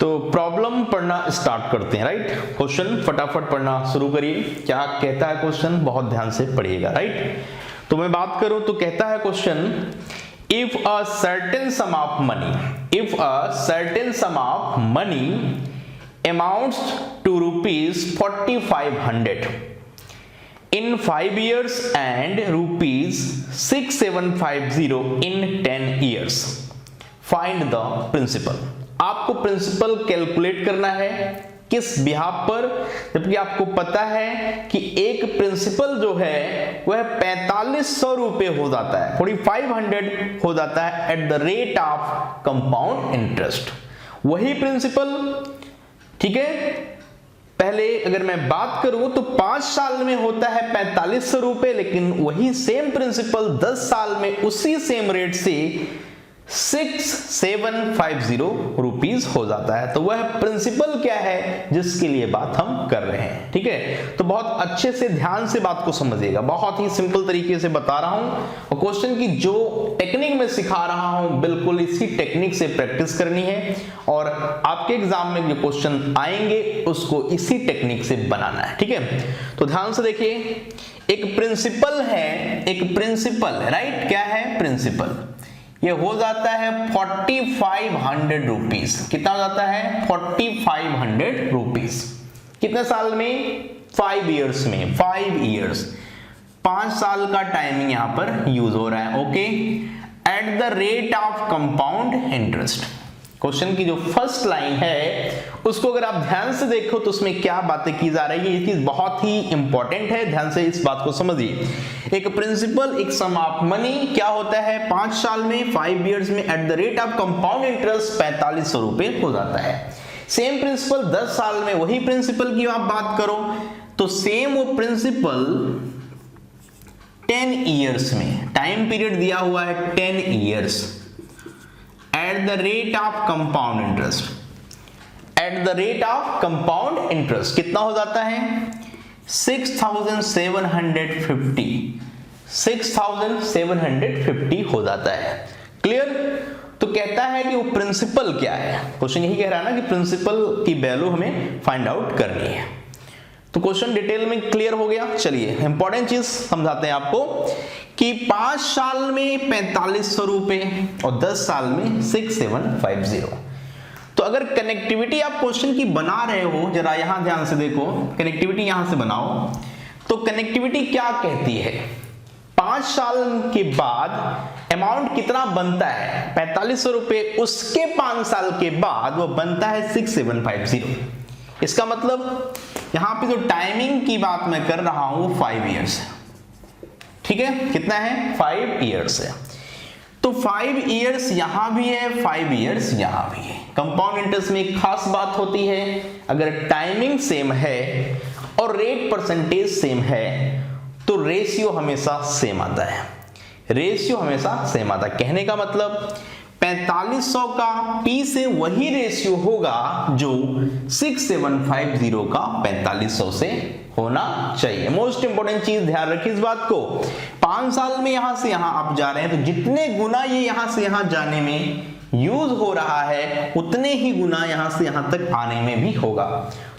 तो प्रॉब्लम पढ़ना स्टार्ट करते हैं, राइट। क्वेश्चन फटाफट पढ़ना शुरू करिए। क्या कहता है क्वेश्चन, बहुत ध्यान से पढ़िएगा, राइट। तो मैं बात करूं तो कहता है question, if a certain sum of money amounts to rupees 4500 in 5 years and rupees 6750 in 10 years, find the principal। आपको प्रिंसिपल कैलकुलेट करना है किस बिहाफ पर, जबकि आपको पता है कि एक प्रिंसिपल जो है वह 4500 रुपए हो जाता है, 4500 हो जाता है eight the rate of compound interest. वही प्रिंसिपल, ठीक है। पहले अगर मैं बात करूं तो 5 साल में होता है 4500 रुपए, लेकिन वही सेम प्रिंसिपल 10 साल में उसी सेम रेट से 6750 रुपीस हो जाता है। तो वह प्रिंसिपल क्या है जिसके लिए बात हम कर रहे हैं, ठीक है। तो बहुत अच्छे से ध्यान से बात को समझिएगा, बहुत ही सिंपल तरीके से बता रहा हूं, और क्वेश्चन की जो टेक्निक में सिखा रहा हूं बिल्कुल इसी टेक्निक से प्रैक्टिस करनी है, और आपके एग्जाम में जो क्वेश्चन आएंगे उसको इसी टेक्निक से बनाना है, ठीक है। तो ध्यान से देखिए, एक प्रिंसिपल है, राइट। क्या है प्रिंसिपल, ये हो जाता है 4500 रुपीस। कितना हो जाता है 4500 रुपीस। कितने साल में, 5 इयर्स में, 5 इयर्स, 5 साल का टाइमिंग यहां पर यूज हो रहा है, okay. Eight the rate of compound interest. Question की जो फर्स्ट लाइन है उसको अगर आप ध्यान से देखो तो उसमें क्या बातें की जा रही है, ये चीज बहुत ही इंपॉर्टेंट है, ध्यान से इस बात को समझिए। एक प्रिंसिपल, एक सम ऑफ मनी क्या होता है 5 साल में, 5 इयर्स में eight the rate of compound interest 4500 रुपए हो जाता है। सेम प्रिंसिपल 10 साल में, वही प्रिंसिपल की आप बात करो तो सेम वो प्रिंसिपल 10 इयर्स में, टाइम पीरियड दिया हुआ है 10 years, eight the rate of compound interest, eight the rate of compound interest कितना हो जाता है 6750 हो जाता है। क्लियर। तो कहता है कि वो प्रिंसिपल क्या है, क्वेश्चन यही कह रहा है ना कि प्रिंसिपल की वैल्यू हमें फाइंड आउट करनी है। तो क्वेश्चन डिटेल में क्लियर हो गया। चलिए इंपॉर्टेंट चीज समझाते हैं आपको कि 5 साल में 4500 रुपए और 10 साल में 6750। तो अगर कनेक्टिविटी आप क्वेश्चन की बना रहे हो, जरा यहां ध्यान से देखो, कनेक्टिविटी यहां से बनाओ तो कनेक्टिविटी क्या कहती है, 5 साल के बाद अमाउंट कितना बनता है 4500 रुपए, उसके 5 साल के बाद वो बनता है 6750। इसका मतलब यहां पे जो टाइमिंग की बात मैं कर रहा हूं वो 5 इयर्स है, ठीक है। कितना है 5 इयर्स है। तो 5 इयर्स यहां भी है, 5 इयर्स यहां भी है। कंपाउंड इंटरेस्ट में एक खास बात होती है, अगर टाइमिंग सेम है और रेट परसेंटेज सेम है तो रेशियो हमेशा सेम आता है, रेशियो हमेशा सेम आता है। कहने का मतलब 4500 का P से वही रेशियो होगा जो 6750 का 4500 से होना चाहिए। मोस्ट इंपोर्टेंट चीज ध्यान रखिए इस बात को, 5 साल में यहां से यहां आप जा रहे हैं तो जितने गुना ये यहां से यहां जाने में यूज हो रहा है उतने ही गुना यहां से यहां तक आने में भी होगा।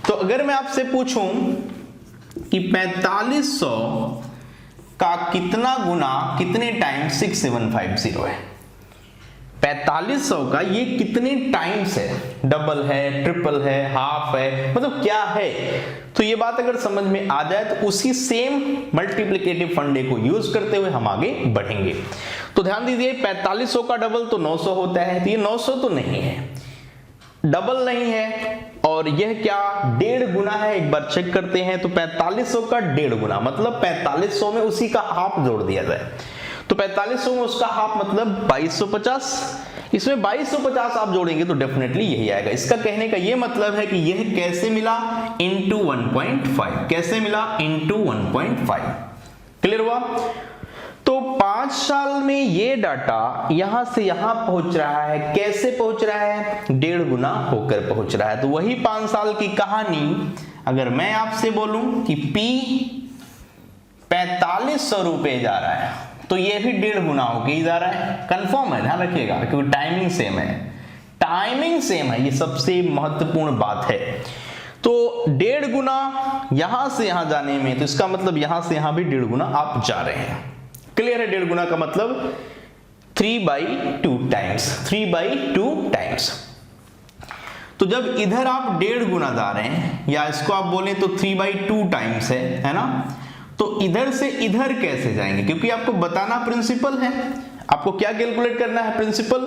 तो अगर मैं आपसे पूछूं कि 4500 का कितना गुना कितने टाइम 6750 है, 4500 का ये कितने टाइम्स है, डबल है, ट्रिपल है, हाफ है, मतलब क्या है। तो ये बात अगर समझ में आ जाए तो उसी सेम मल्टीप्लिकेटिव फंडे को यूज करते हुए हम आगे बढ़ेंगे। तो ध्यान दीजिए 4500 का डबल तो 900 होता है, तो ये 900 तो नहीं है, डबल नहीं है, और यह क्या 1.5 गुना है। एक बार चेक करते हैं तो 4500 का 1.5 गुना मतलब 4500 में उसी का हाफ जोड़ दिया जाए तो 4500 में उसका हाफ मतलब 2250, इसमें 2250 आप जोड़ेंगे तो डेफिनेटली यही आएगा। इसका कहने का ये मतलब है कि यह कैसे मिला इंटू 1.5, कैसे मिला इंटू 1.5। क्लियर हुआ। तो 5 साल में ये डाटा यहां से यहां पहुंच रहा है, कैसे पहुंच रहा है 1.5 गुना होकर पहुंच रहा है। तो वही 5 साल की कहानी अगर मैं आपसे बोलूं कि P 4500 रुपए जा रहा है तो ये भी 1.5 गुना होके ही जा रहा है। कंफर्म है, ध्यान रखिएगा क्योंकि टाइमिंग सेम है। टाइमिंग सेम है, ये सबसे महत्वपूर्ण बात है। तो 1.5 गुना यहां से यहां जाने में, तो इसका मतलब यहां से यहां भी 1.5 गुना आप जा रहे हैं। क्लियर है? 1.5 गुना का मतलब 3/2 टाइम्स, 3/2 टाइम्स। तो जब इधर आप 1.5 गुना जा रहे हैं, या इसको आप बोले तो 3/2 टाइम्स है ना, तो इधर से इधर कैसे जाएंगे? क्योंकि आपको बताना प्रिंसिपल है, आपको क्या कैलकुलेट करना है? प्रिंसिपल।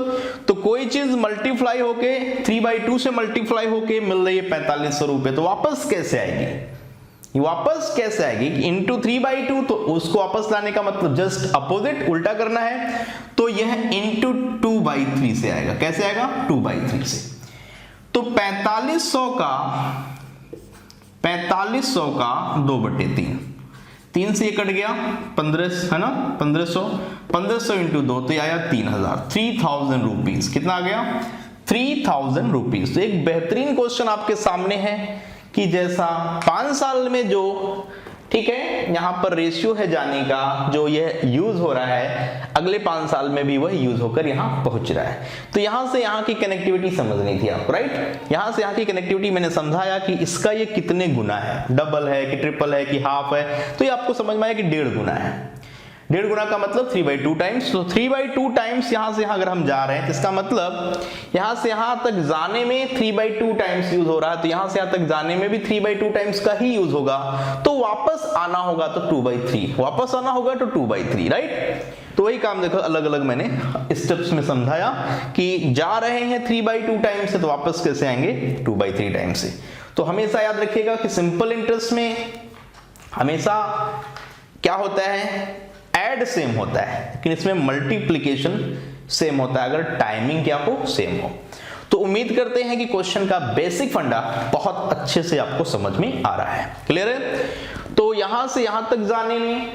तो कोई चीज मल्टीप्लाई होके 3/2 से मल्टीप्लाई होके मिल रही है 4500 रुपए, तो वापस कैसे आएगी? वापस कैसे आएगी? इंटू 3/2, तो उसको वापस लाने का मतलब जस्ट अपोजिट, उल्टा करना है। तो यह इंटू 2/3 से आएगा। कैसे आएगा? 2/3 से। तो 4500 का 2/3, 3 से ये कट गया 15 है ना, 1500 इंटू 2 तो ये आया 3000 रुपीज। कितना आ गया? 3000 रुपीज। तो एक बेहतरीन क्वेश्चन आपके सामने है कि जैसा 5 साल में जो, ठीक है, यहां पर रेशियो है जाने का, जो यह यूज हो रहा है, अगले 5 साल में भी वह यूज होकर यहां पहुंच रहा है। तो यहां से यहां की कनेक्टिविटी समझनी थी आपको, राइट? यहां से यहां की कनेक्टिविटी मैंने समझाया कि इसका ये कितने गुना है, डबल है कि ट्रिपल है कि हाफ है, तो ये आपको समझ में आया कि 1.5 गुना है। 1.5 गुना का मतलब 3/2 टाइम्स। तो 3/2 टाइम्स यहां से यहां अगर हम जा रहे हैं, तो इसका मतलब यहां से यहां तक जाने में 3/2 टाइम्स यूज हो रहा है, तो यहां से यहां तक जाने में भी 3/2 टाइम्स का ही यूज होगा। तो वापस आना होगा तो 2/3, वापस आना होगा तो 2/3, राइट? तो वही काम देखो, अलग अलग मैंने स्टेप्स में समझाया कि जा रहे हैं 3/2 टाइम्स से, तो वापस कैसे आएंगे? 2/3 टाइम्स से। तो हमेशा याद रखिएगा कि सिंपल इंटरेस्ट में हमेशा क्या होता है? ऐड सेम होता है, लेकिन इसमें मल्टीप्लिकेशन सेम होता है अगर टाइमिंग क्या हो? सेम हो। तो उम्मीद करते हैं कि क्वेश्चन का बेसिक फंडा बहुत अच्छे से आपको समझ में आ रहा है। क्लियर है? तो यहां से यहां तक जाने में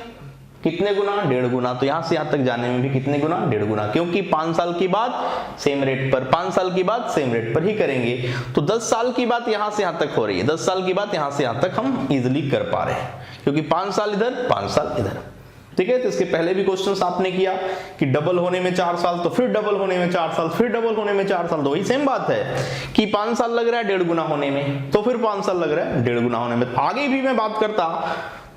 कितने गुना? 1.5 गुना। तो यहां से यहां तक जाने में भी कितने गुना? 1.5 गुना, क्योंकि 5 साल की बात सेम रेट पर, 5 साल की बात सेम रेट पर ही करेंगे। तो 10 साल की बात यहां से यहां तक हो रही है, 10 साल की बात यहां से यहां तक हम इजिली कर पा रहे हैं, क्योंकि 5 साल इधर, 5 साल इधर। ठीक है? तो इसके पहले भी क्वेश्चंस आपने किया कि डबल होने में 4 साल, तो फिर डबल होने में 4 साल, फिर डबल होने में 4 साल। तो वही सेम बात है कि 5 साल लग रहा है 1.5 गुना होने में, तो फिर 5 साल लग रहा है 1.5 गुना होने में। आगे भी मैं बात करता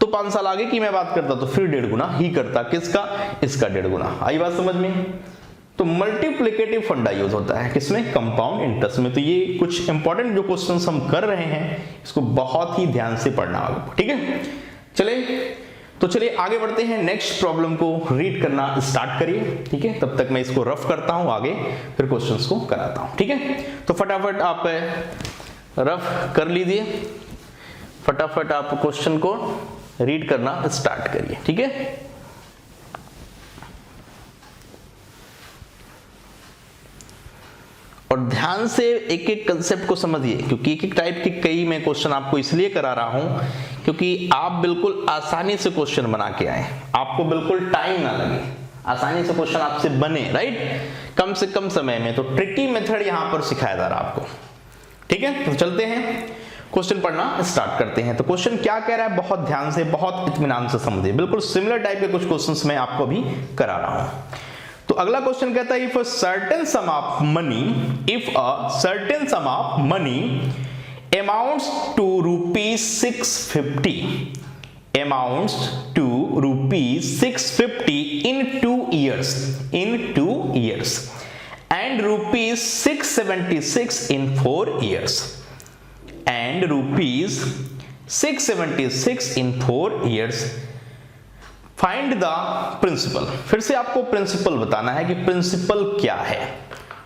तो 5 साल आगे की मैं बात करता तो फिर 1.5 गुना ही करता। किसका? इसका 1.5 गुना। आई बात समझ में? तो मल्टीप्लिकेटिव फंडा यूज होता है किसमें? कंपाउंड इंटरेस्ट में। तो ये कुछ इंपॉर्टेंट जो क्वेश्चंस हम कर रहे हैं, इसको बहुत ही ध्यान से पढ़ना होगा। ठीक है? चलिए आगे बढ़ते हैं। नेक्स्ट प्रॉब्लम को रीड करना स्टार्ट करिए। ठीक है? तब तक मैं इसको रफ करता हूं, आगे फिर क्वेश्चंस को कराता हूं। ठीक है? तो फटाफट आप रफ कर लीजिए, फटाफट आप क्वेश्चन को रीड करना स्टार्ट करिए। ठीक है? और ध्यान से एक एक कंसेप्ट को समझिए, क्योंकि एक एक टाइप के कई मैं क्वेश्चन आपको इसलिए करा रहा हूं क्योंकि आप बिल्कुल आसानी से क्वेश्चन बना के आए, आपको बिल्कुल टाइम ना लगे, आसानी से क्वेश्चन आपसे बने, राइट? कम से कम समय में। तो ट्रिकी मेथड यहां पर सिखाया जा रहा है आपको। ठीक है? तो चलते हैं, क्वेश्चन पढ़ना स्टार्ट करते हैं। तो क्वेश्चन क्या कह रहा है, बहुत ध्यान से, बहुत इत्मीनान से समझिए। बिल्कुल सिमिलर टाइप के कुछ क्वेश्चंस मैं आपको अभी करा रहा हूं। तो अगला क्वेश्चन कहता है, if a certain sum of money amounts to rupees 650 in 2 years and rupees 676 in 4 years and rupees 676 in 4 years, find the principal. फिर से आपको प्रिंसिपल बताना है कि प्रिंसिपल क्या है।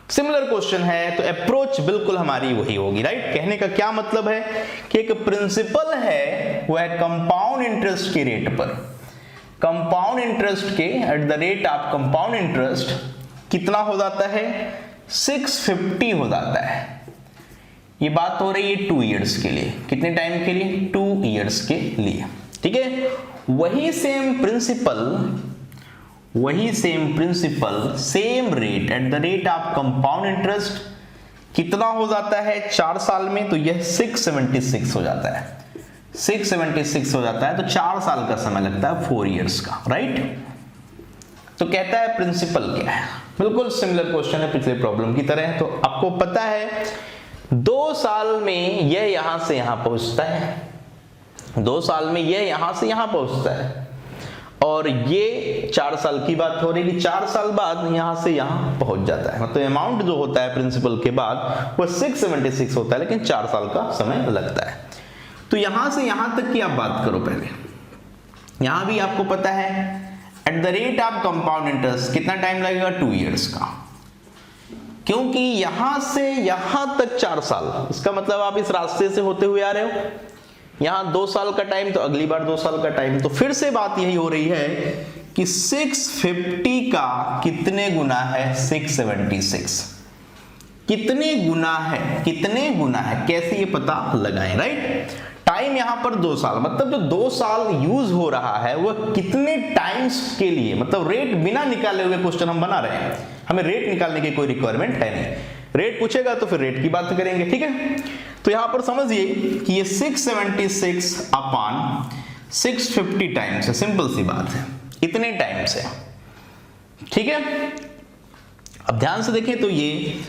सिमिलर क्वेश्चन है तो अप्रोच बिल्कुल हमारी वही होगी, राइट? कहने का क्या मतलब है कि एक प्रिंसिपल है वह कंपाउंड इंटरेस्ट के रेट पर, कंपाउंड इंटरेस्ट के eight the rate of compound interest कितना हो जाता है? 650 हो जाता है। ये बात हो रही है 2 इयर्स के लिए। कितने टाइम के लिए? 2 इयर्स के लिए। ठीक है? वही same principal same rate at the rate of compound interest कितना हो जाता है 4 साल में? तो यह 676 हो जाता है, 676 हो जाता है। तो 4 साल का समय लगता है 4 इयर्स का, राइट? तो कहता है प्रिंसिपल क्या है? बिल्कुल सिमिलर क्वेश्चन है पिछले प्रॉब्लम की तरह। तो आपको पता है 2 साल में यह यहां से यहां पहुंचता है, 2 साल में यह यहां से यहां पहुंचता है, और ये 4 साल की बात हो रही है, 4 साल बाद यहां से यहां पहुंच जाता है। मतलब अमाउंट जो होता है प्रिंसिपल के बाद वो 676 होता है, लेकिन 4 साल का समय लगता है। तो यहां से यहां तक की आप बात करो पहले। यहां भी आपको पता है eight the rate of compound interest कितना टाइम लगेगा, 2 इयर्स का, क्योंकि यहां से यहां तक 4 साल, इसका मतलब आप इस रास्ते से होते हुए आ रहे हो, यहां 2 साल का टाइम, तो अगली बार 2 साल का टाइम। तो फिर से बात यही हो रही है कि 650 का कितने गुना है 676, कितने गुना है, कितने गुना है, कैसे ये पता लगाएं, राइट। टाइम यहां पर 2 साल, मतलब जो 2 साल यूज हो रहा है वह कितने टाइम्स के लिए, मतलब रेट बिना निकाले हुए क्वेश्चन हम बना रहे हैं, हमें रेट निकालने की कोई रिक्वायरमेंट है नहीं। रेट पूछेगा तो फिर रेट की बात करेंगे, ठीक है। तो यहां पर समझिए कि ये 676 अपॉन 650 टाइम्स है, सिंपल सी बात है, इतने टाइम्स है, ठीक है। अब ध्यान से देखें तो ये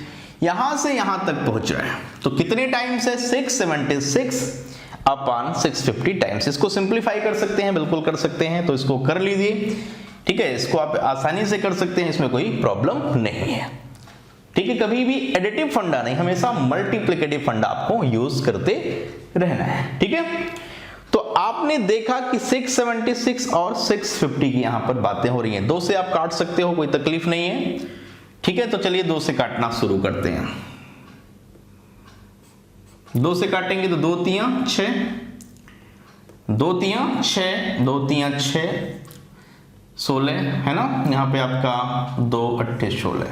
यहां से यहां तक पहुंच रहा है, तो कितने टाइम्स है 676 अपॉन 650 टाइम्स। इसको सिंप्लीफाई कर सकते हैं, बिल्कुल कर सकते हैं, तो इसको कर लीजिए, ठीक है। इसको आप आसानी से कर सकते हैं, इसमें कोई प्रॉब्लम नहीं है, ठीक है। कभी भी एडिटिव फंडा नहीं, हमेशा मल्टीप्लिकेटिव फंडा आपको यूज करते रहना है, ठीक है। तो आपने देखा कि 676 और 650 की यहां पर बातें हो रही हैं। 2 से आप काट सकते हो, कोई तकलीफ नहीं है, ठीक है। तो चलिए 2 से काटना शुरू करते हैं। 2 से काटेंगे तो 2 तियां 6, 2 तियां 6, 2 तियां 6, 16 है ना। यहां पे आपका 2 8 16।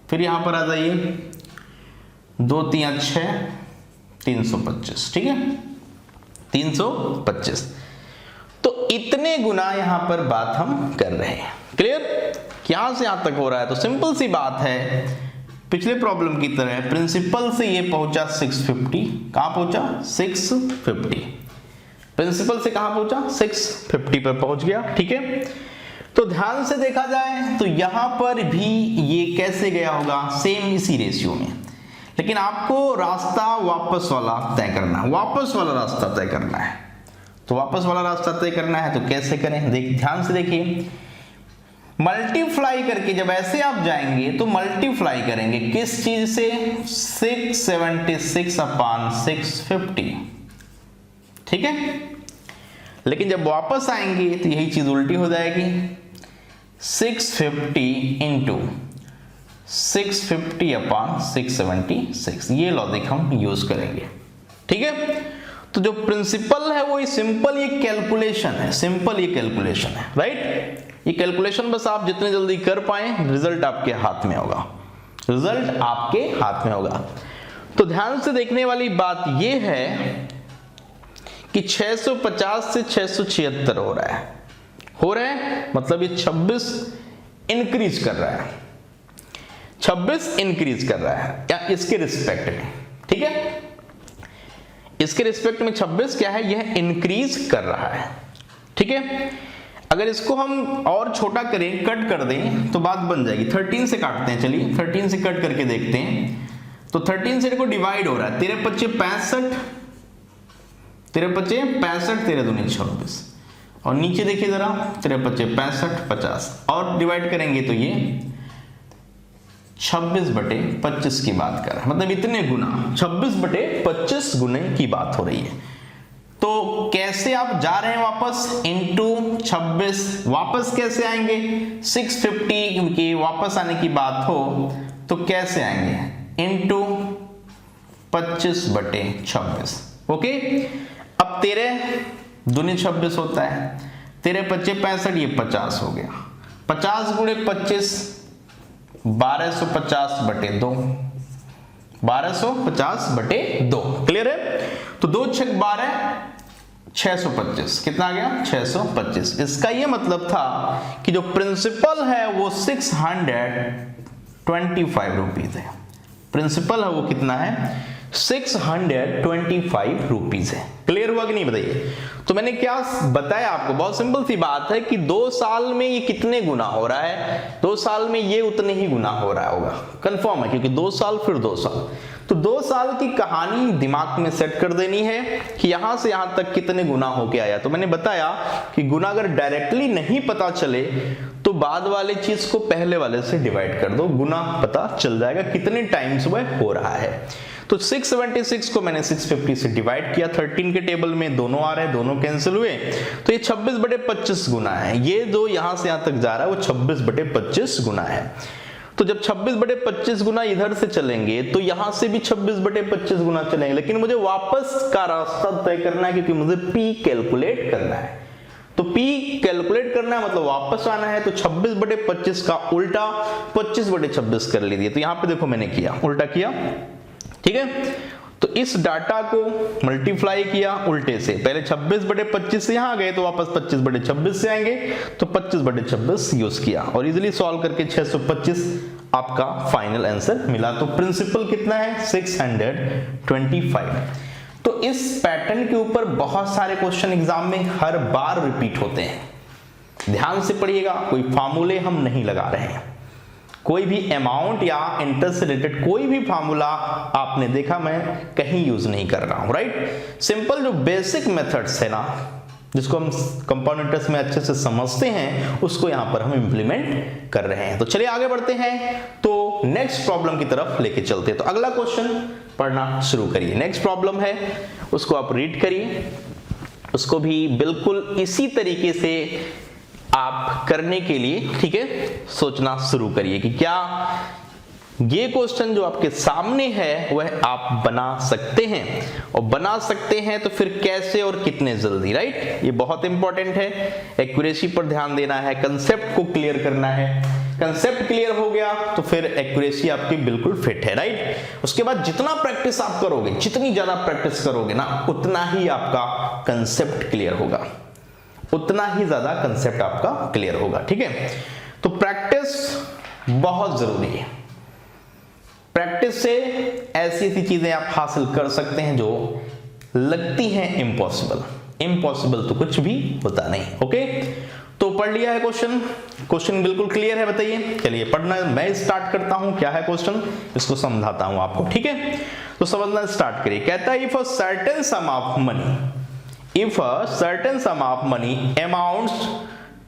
फिर यहां पर आ जाइए, 2 तियां 6, 325, ठीक है, 325। तो इतने गुना यहां पर बात हम कर रहे हैं, क्लियर। यहां से यहां तक हो रहा है, तो सिंपल सी बात है, पिछले प्रॉब्लम की तरह प्रिंसिपल से ये पहुंचा 650, कहां पहुंचा 650, प्रिंसिपल से कहां पहुंचा 650 पर पहुंच गया, ठीक है। तो ध्यान से देखा जाए तो यहां पर भी ये कैसे गया होगा, सेम इसी रेशियो में, लेकिन आपको रास्ता वापस वाला तय करना है, वापस वाला रास्ता तय करना है। तो वापस वाला रास्ता तय करना है तो कैसे करें, ध्यान से देखिए, मल्टीप्लाई करके जब ऐसे आप जाएंगे तो मल्टीप्लाई करेंगे किस चीज से, 676 अपॉन 650, ठीक है। लेकिन जब वापस आएंगे तो यही चीज उल्टी हो जाएगी, 650 इंटू 650 अपॉन 676, ये लॉजिक हम यूज करेंगे, ठीक है। तो जो प्रिंसिपल है वो सिंपल ये कैलकुलेशन है, सिंपल ये कैलकुलेशन है, राइट। ये कैलकुलेशन बस आप जितने जल्दी कर पाए, रिजल्ट आपके हाथ में होगा, रिजल्ट आपके हाथ में होगा। तो ध्यान से देखने वाली बात ये है कि 650 से 676 हो रहा है, मतलब ये 26 इंक्रीज कर रहा है, 26 इंक्रीज कर रहा है या इसके रिस्पेक्ट में, ठीक है। इसके रिस्पेक्ट में 26 क्या है, यह इंक्रीज कर रहा है, ठीक है। अगर इसको हम और छोटा करें, कट कर दें तो बात बन जाएगी। 13 से काटते हैं, चलिए 13 से कट करके देखते हैं। तो 13 से देखो डिवाइड हो रहा है, 13 पच्चे 65, 13 पच्चे 65, 13 दूनी 26, और नीचे देखिए जरा 13 पच्चे 65 50, और डिवाइड करेंगे तो ये 26/25 की बात कर रहा है, मतलब इतने गुना, 26/25 गुने की बात हो रही है। तो कैसे आप जा रहे हैं वापस, इंटू 26, वापस कैसे आएंगे, 650 की वापस आने की बात हो तो कैसे आएंगे, इंटू 25/26, ओके। अब 13 दूनी 26 होता है, 13 पच्चे 65, ये 50 हो गया, 50 गुणे 25 1250/2, 1250/2, क्लियर है। तो 2 6 12, 625, कितना आ गया 625। इसका ये मतलब था कि जो प्रिंसिपल है वो 625 रुपीज है, प्रिंसिपल है वो कितना है 625 रुपीज है। क्लियर हुआ कि नहीं बताइए? तो मैंने क्या बताया आपको, बहुत सिंपल सी बात है कि 2 साल में ये कितने गुना हो रहा है, 2 साल में ये उतने ही गुना हो रहा होगा, कंफर्म है, क्योंकि 2 साल फिर 2 साल। तो 2 साल की कहानी दिमाग में सेट कर देनी है कि यहां से यहां तक कितने गुना होके आया। तो मैंने बताया कि गुना अगर डायरेक्टली नहीं पता चले तो बाद वाले चीज को पहले वाले से डिवाइड कर दो, गुना पता चल जाएगा कितने टाइम्स वह हो रहा है। तो 676 को मैंने 650 से डिवाइड किया, 13 के टेबल में दोनों आ रहे हैं, दोनों कैंसिल हुए, तो ये 26/25 गुना है। ये जो यहां से यहां तक जा रहा है वो 26/25 गुना है। तो जब 26/25 गुना इधर से चलेंगे तो यहां से भी 26/25 गुना चलेंगे, लेकिन मुझे वापस का रास्ता तय करना है क्योंकि मुझे P कैलकुलेट करना है। तो P कैलकुलेट करना है मतलब वापस आना है, तो 26/25 का उल्टा 25/26 कर लीजिए। तो यहां पे देखो मैंने किया, उल्टा किया, ठीक है। तो इस डाटा को मल्टीप्लाई किया उल्टे से, पहले 26/25 से यहां गए तो वापस 25/26 से आएंगे, तो 25/26 यूज किया और इजीली सॉल्व करके 625 आपका फाइनल आंसर मिला। तो प्रिंसिपल कितना है? 625। तो इस पैटर्न के ऊपर बहुत सारे क्वेश्चन एग्जाम में हर बार रिपीट होते हैं, ध्यान से पढ़िएगा। कोई फार्मूले हम नहीं लगा रहे हैं, कोई भी अमाउंट या इंटरेस्ट से रिलेटेड कोई भी फार्मूला आपने देखा मैं कहीं यूज नहीं कर रहा हूं, राइट। सिंपल जो बेसिक मेथड्स है ना, जिसको हम कंपाउंड इंटरेस्ट में अच्छे से समझते हैं, उसको यहां पर हम इंप्लीमेंट कर रहे हैं। तो चलिए आगे बढ़ते हैं, तो नेक्स्ट प्रॉब्लम की तरफ लेके चलते हैं। तो अगला क्वेश्चन पढ़ना शुरू करिए। नेक्स्ट प्रॉब्लम है, उसको आप रीड करिए, उसको भी बिल्कुल इसी तरीके से आप करने के लिए, ठीक है, सोचना शुरू करिए कि क्या ये क्वेश्चन जो आपके सामने है वह आप बना सकते हैं, और बना सकते हैं तो फिर कैसे और कितने जल्दी, राइट। ये बहुत इंपॉर्टेंट है, एक्यूरेसी पर ध्यान देना है, कंसेप्ट को क्लियर करना है। कंसेप्ट क्लियर हो गया तो फिर एक्यूरेसी आपकी बिल्कुल फिट है, राइट। उसके बाद जितना प्रैक्टिस आप करोगे, जितनी ज्यादा प्रैक्टिस करोगे ना, उतना ही आपका कंसेप्ट क्लियर होगा, उतना ही ज्यादा कंसेप्ट आपका क्लियर होगा, ठीक है। तो प्रैक्टिस बहुत जरूरी है। प्रैक्टिस से ऐसी ऐसी चीजें आप हासिल कर सकते हैं जो लगती हैं इम्पॉसिबल। इम्पॉसिबल तो कुछ भी होता नहीं, ओके। तो पढ़ लिया है क्वेश्चन, क्वेश्चन बिल्कुल क्लियर है, बताइए। चलिए पढ़ना मैं स्टार्ट करता हूं, क्या है क्वेश्चन इसको समझाता हूं आपको, ठीक है। तो समझना स्टार्ट करिए। कहता है if a certain sum of money, if a certain sum of money amounts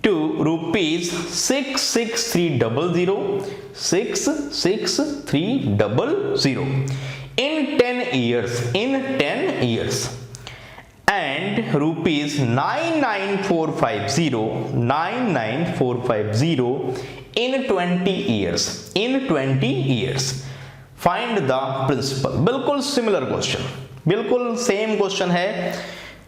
to rupees 66300 in 10 years and rupees 99450 in 20 years find the principal। बिल्कुल सिमिलर क्वेश्चन, बिल्कुल सेम क्वेश्चन है।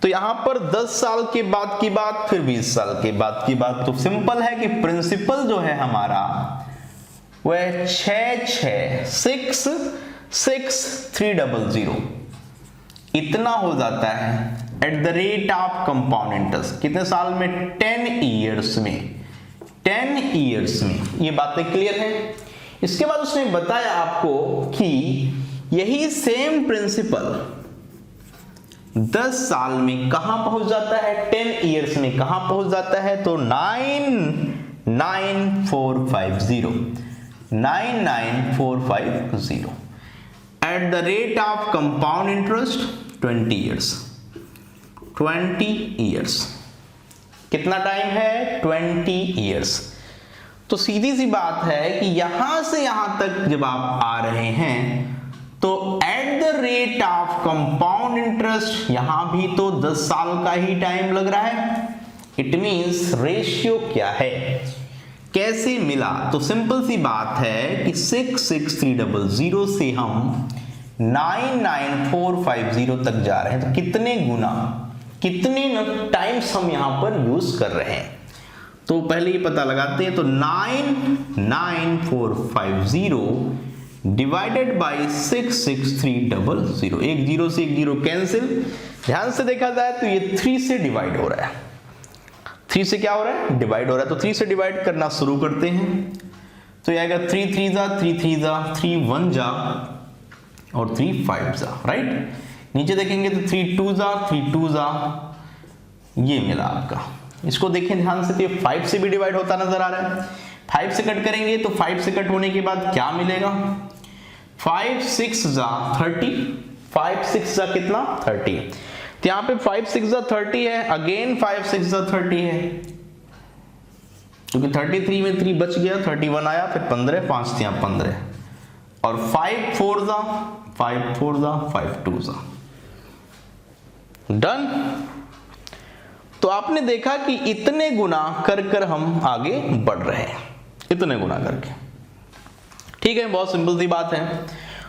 तो यहां पर 10 साल के बाद की बात, फिर 20 साल के बाद की बात। तो सिंपल है कि प्रिंसिपल जो है हमारा वह 66300 इतना हो जाता है eight the rate of compound interest. कितने साल में? 10 ईयर्स में, 10 ईयर्स में। ये बातें क्लियर है। इसके बाद उसने बताया आपको कि यही सेम प्रिंसिपल 10 साल में कहां पहुंच जाता है, 10 ईयर्स में कहां पहुंच जाता है, तो 99450 eight the rate of compound interest 20 years. कितना टाइम है? 20 ईयर्स। तो सीधी सी बात है कि यहां से यहां तक जब आप आ रहे हैं तो eight the rate of compound interest, यहां भी तो 10 साल का ही टाइम लग रहा है। इट मींस रेशियो क्या है, कैसे मिला? तो सिंपल सी बात है कि 66300 से हम 99450 तक जा रहे हैं। तो कितने गुना, कितने टाइम्स हम यहां पर यूज कर रहे हैं, तो पहले ही पता लगाते हैं। तो 99450 डिवाइडेड बाई 66300, एक जीरो से एक जीरो कैंसिल। ध्यान से देखा जाए तो ये 3 से डिवाइड हो रहा है, 3 से क्या हो रहा है? डिवाइड हो रहा है। तो 3 से डिवाइड करना शुरू करते हैं। तो ये आएगा 3 3 जा 3 3 जा 3 1 जा और 3 5 जा, राइट। नीचे देखेंगे तो 3 2 जा, 3 2 जा, ये मिला आपका। इसको देखें ध्यान से, तो ये 5 से भी डिवाइड होता नजर आ रहा है। 5 से कट करेंगे तो 5 से कट होने के बाद क्या मिलेगा, 5 6 जा 30, 5 6 जा कितना 30, तो यहाँ पे 5 6 जा 30 है, अगेन 5 6 जा 30 है, क्योंकि 33 में 3 बच गया, 31 आया, फिर 15, 5 यहाँ 15, और 5 4 जा 5 4 जा 5 2 जा, डन। तो आपने देखा कि इतने गुना कर कर हम आगे बढ़ रहे हैं, इतने गुना करके, ठीक है, बहुत सिंपल सी बात है।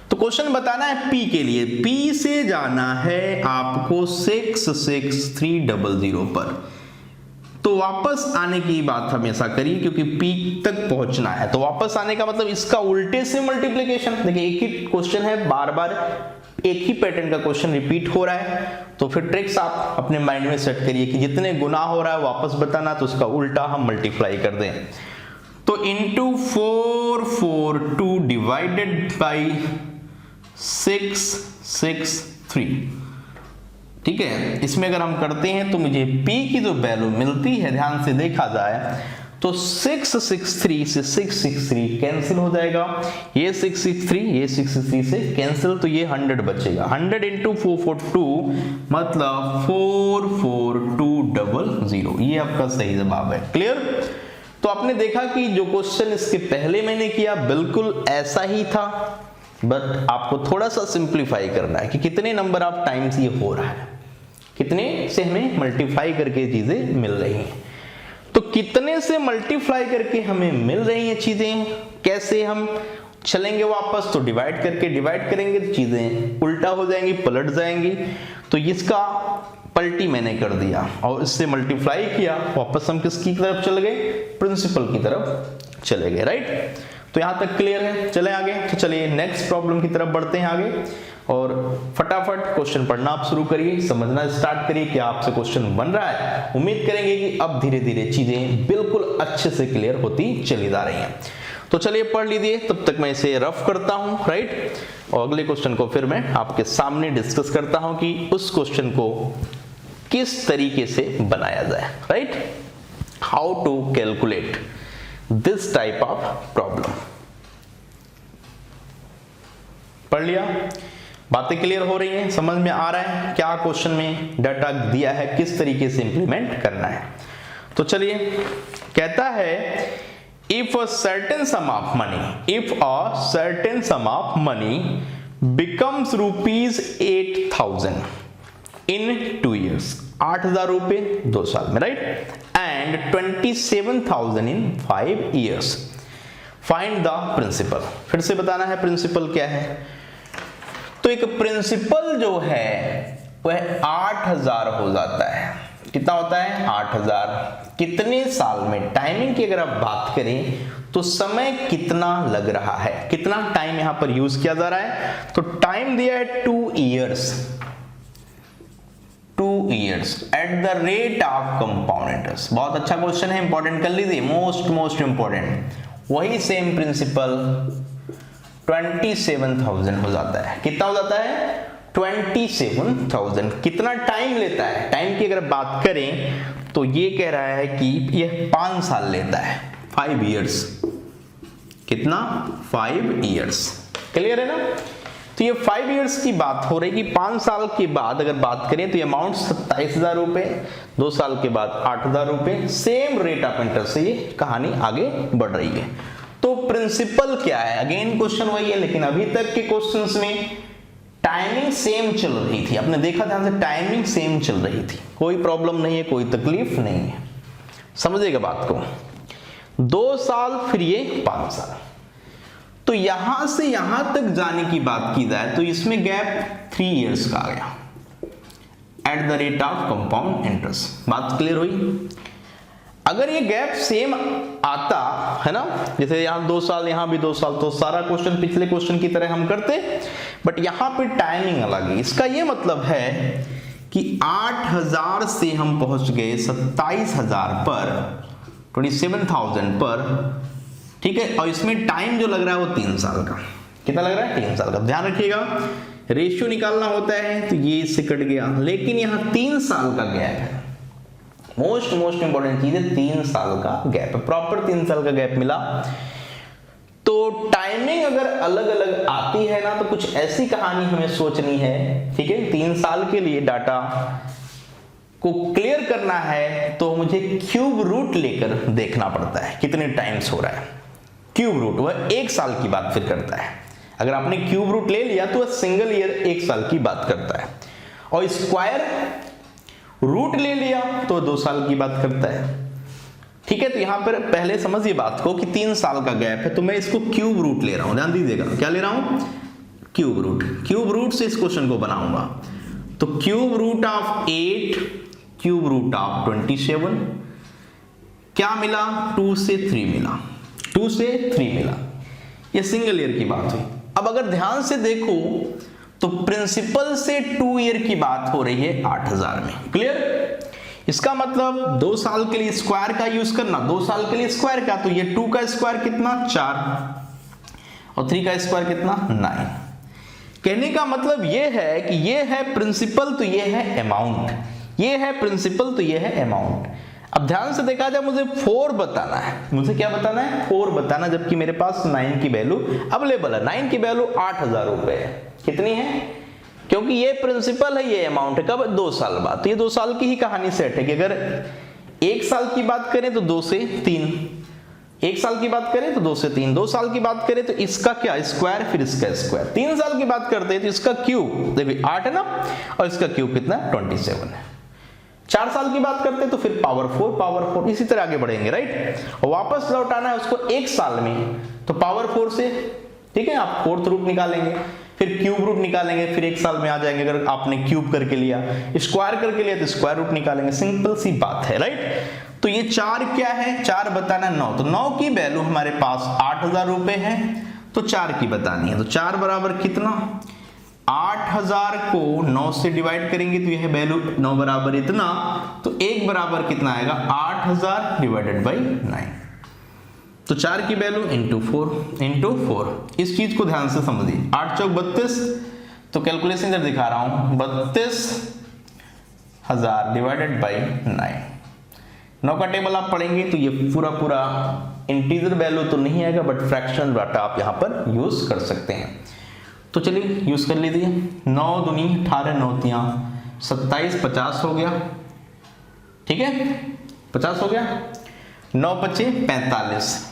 तो क्वेश्चन बताना है P के लिए, P से जाना है आपको 66300 पर, तो वापस आने की बात हमेशा करिए, क्योंकि P तक पहुंचना है। तो वापस आने का मतलब इसका उल्टे से मल्टीप्लिकेशन। देखिए एक ही क्वेश्चन है, बार बार एक ही पैटर्न का क्वेश्चन रिपीट हो रहा है, तो फिर ट्रिक्स आप अपने माइंड में सेट करिए कि जितने गुना हो रहा है वापस बताना, तो उसका उल्टा हम मल्टीप्लाई कर दें। तो इंटू 442 डिवाइडेड बाई 663, ठीक है। इसमें अगर हम करते हैं तो मुझे P की जो वैल्यू मिलती है, ध्यान से देखा जाए तो 663 से 663 कैंसिल हो जाएगा, ये 663 ये 663 से कैंसिल, तो ये 100 बचेगा। 100 इंटू 442 मतलब 44200, ये आपका सही जवाब है। क्लियर। तो आपने देखा कि जो क्वेश्चन इसके पहले मैंने किया बिल्कुल ऐसा ही था, बट आपको थोड़ा सा सिंप्लीफाई करना है कि कितने नंबर ऑफ टाइम्स ये हो रहा है, कितने से हमें मल्टीप्लाई करके चीजें मिल रही हैं। तो कितने से मल्टीप्लाई करके हमें मिल रही हैं चीजें, कैसे हम चलेंगे वापस, तो डिवाइड करके डिवाइड करेंगे तो चीजें उल्टा हो जाएंगी, पलट जाएंगी। तो इसका पलटी मैंने कर दिया और इससे मल्टीप्लाई किया, वापस हम किसकी तरफ चले गए, प्रिंसिपल की तरफ चले गए, राइट। तो यहां तक क्लियर है। चले आगे, तो चलिए नेक्स्ट प्रॉब्लम की तरफ बढ़ते हैं आगे, और फटाफट क्वेश्चन पढ़ना आप शुरू करिए, समझना स्टार्ट करिए कि आपसे क्वेश्चन बन रहा है। उम्मीद करेंगे कि अब धीरे धीरे चीजें बिल्कुल अच्छे से क्लियर होती चली जा रही हैं। तो चलिए पढ़ लीजिए, तब तक मैं इसे रफ करता हूं, राइट, और अगले क्वेश्चन को फिर मैं आपके सामने डिस्कस करता हूं कि उस क्वेश्चन को किस तरीके से बनाया जाए, right, how to calculate this type of problem. पढ़ लिया, बातें क्लियर हो रही हैं, समझ में आ रहा है क्या क्वेश्चन में डाटा दिया है, किस तरीके से इंप्लीमेंट करना है। तो चलिए, कहता है if a certain sum of money becomes ₹8,000 in 2 years, 8,000 रुपए 2 साल में, right, and 27,000 in 5 years, find the principal. फिर से बताना है प्रिंसिपल क्या है। तो एक प्रिंसिपल जो है वह 8,000 हो जाता है। कितना होता है, 8,000। कितने साल में, टाइमिंग की अगर आप बात करें तो समय कितना लग रहा है, कितना टाइम यहां पर यूज किया जा रहा है, तो टाइम दिया है 2 years, 2 years eight the rate of compound interest. बहुत अच्छा क्वेश्चन है, इंपॉर्टेंट कर लीजिए, मोस्ट इंपॉर्टेंट। वही सेम प्रिंसिपल 27,000 हो जाता है। कितना हो जाता है, 27,000। कितना टाइम लेता है, टाइम की अगर बात करें तो ये कह रहा है कि यह 5 साल लेता है, 5 years। कितना, 5 years। क्लियर है ना। तो ये 5 years की बात हो रही कि 5 साल के बाद अगर बात करें तो ये अमाउंट 27,000 रुपए, 2 साल के बाद 8,000 रुपए, सेम रेट ऑफ इंटरेस्ट से ये कहानी आगे बढ़ रही है। तो प्रिंसिपल क्या है, अगेन क्वेश्चन वही है, लेकिन अभी तक के क्वेश्चंस में टाइमिंग सेम चल रही थी। आपने देखा ध्यान से, टाइमिंग सेम चल रही थी, कोई प्रॉब्लम नहीं है, कोई तकलीफ नहीं है। समझिएगा बात को, 2 साल फिर ये 5 साल। तो यहां से यहां तक जाने की बात की जाए तो इसमें गैप 3 years का आ गया eight the rate of compound interest. बात क्लियर हुई। अगर ये गैप सेम आता है ना, जैसे यहां 2 साल यहां भी 2 साल, तो सारा क्वेश्चन पिछले क्वेश्चन की तरह हम करते, बट यहां पे टाइमिंग अलग है। इसका ये मतलब है कि 8,000 से हम पहुंच गए 27,000 पर, 27,000 पर, ठीक है, और इसमें टाइम जो लग रहा है वो 3 साल का। कितना लग रहा है 3 साल का। ध्यान रखिएगा रेशियो निकालना होता है तो ये इससे कट गया, लेकिन यहाँ 3 साल का गैप है। मोस्ट इंपॉर्टेंट चीज है 3 साल का गैप है, प्रॉपर 3 साल का गैप मिला। तो टाइमिंग अगर अलग अलग आती है ना तो कुछ ऐसी कहानी हमें सोचनी है, ठीक है। 3 साल के लिए डाटा को क्लियर करना है तो मुझे क्यूब रूट लेकर देखना पड़ता है कितने टाइम्स हो रहा है। क्यूब रूट वह 1 साल की बात फिर करता है। अगर आपने क्यूब रूट ले लिया तो वह सिंगल ईयर 1 साल की बात करता है, और स्क्वायर रूट ले लिया तो 2 साल की बात करता है, ठीक है। तो यहां पर पहले समझिए बात को कि 3 साल का गैप है तो मैं इसको क्यूब रूट ले रहा हूं। ध्यान दीजिएगा क्या ले रहा हूं, क्यूब रूट। क्यूब रूट से इस क्वेश्चन को बनाऊंगा तो cube root of 8 cube root of 27 क्या मिला, 2 से 3 मिला, 2 से 3 मिला। ये सिंगल ईयर की बात हुई। अब अगर ध्यान से देखो तो प्रिंसिपल से 2 ईयर की बात हो रही है 8000 में। क्लियर? इसका मतलब 2 साल के लिए स्क्वायर का यूज करना, 2 साल के लिए स्क्वायर का, तो ये 2 का स्क्वायर कितना 4 और 3 का स्क्वायर कितना 9। कहने का मतलब ये है कि ये है प्रिंसिपल तो ये है अमाउंट, ये है प्रिंसिपल तो ये है अमाउंट। अब ध्यान से देखा जाए मुझे 4 बताना है, मुझे क्या बताना है 4 बताना, जबकि मेरे पास 9 की वैल्यू अवेलेबल है। 9 की वैल्यू 8000 रुपए है। कितनी है? क्योंकि ये प्रिंसिपल है, ये अमाउंट है। कब? 2 साल बाद। तो ये 2 साल की ही कहानी सेट है कि अगर 1 साल की बात करें तो 2 से 3, 1 साल की बात करें तो 2 से 3, 2 साल की बात करें तो इसका क्या स्क्वायर, फिर इसका स्क्वायर। 3 साल की बात करते हैं तो इसका क्यूब देखिए 8 है ना, और इसका क्यूब कितना 27 है। 4 साल की बात करते हैं तो फिर पावर 4, इसी तरह आगे बढ़ेंगे, राइट। और वापस लौटाना है उसको 1 साल में तो पावर 4 से, ठीक है, आप 4th रूट निकालेंगे, फिर क्यूब रूट निकालेंगे, फिर 1 साल में आ जाएंगे। अगर आपने क्यूब करके लिया, स्क्वायर करके लिया तो स्क्वायर रूट निकालेंगे। सिंपल सी बात है, राइट। तो ये 4 क्या है, 4 बताना 9, तो 9 की वैल्यू हमारे पास 8000 रुपए है, तो 4 की बतानी है। तो 4 बराबर कितना, 8000 को 9 से डिवाइड करेंगे तो यह वैल्यू 9 बराबर इतना, तो 1 बराबर कितना आएगा 8000 डिवाइडेड बाई 9। तो 4 की वैल्यू इंटू 4। इस चीज को ध्यान से समझिए। 8 चौक 32, तो कैलकुलेशन इधर दिखा रहा हूं, 32000 डिवाइडेड बाई 9। 9 का टेबल आप पढ़ेंगे तो ये पूरा इंटीजर वैल्यू तो नहीं आएगा, बट फ्रैक्शनल डाटा आप यहां पर यूज कर सकते हैं। तो चलिए यूज कर लीजिए। 9 दूनी 18, 9 तियां 27, 50 हो गया, ठीक है, 50 हो गया। 9 पचे 45,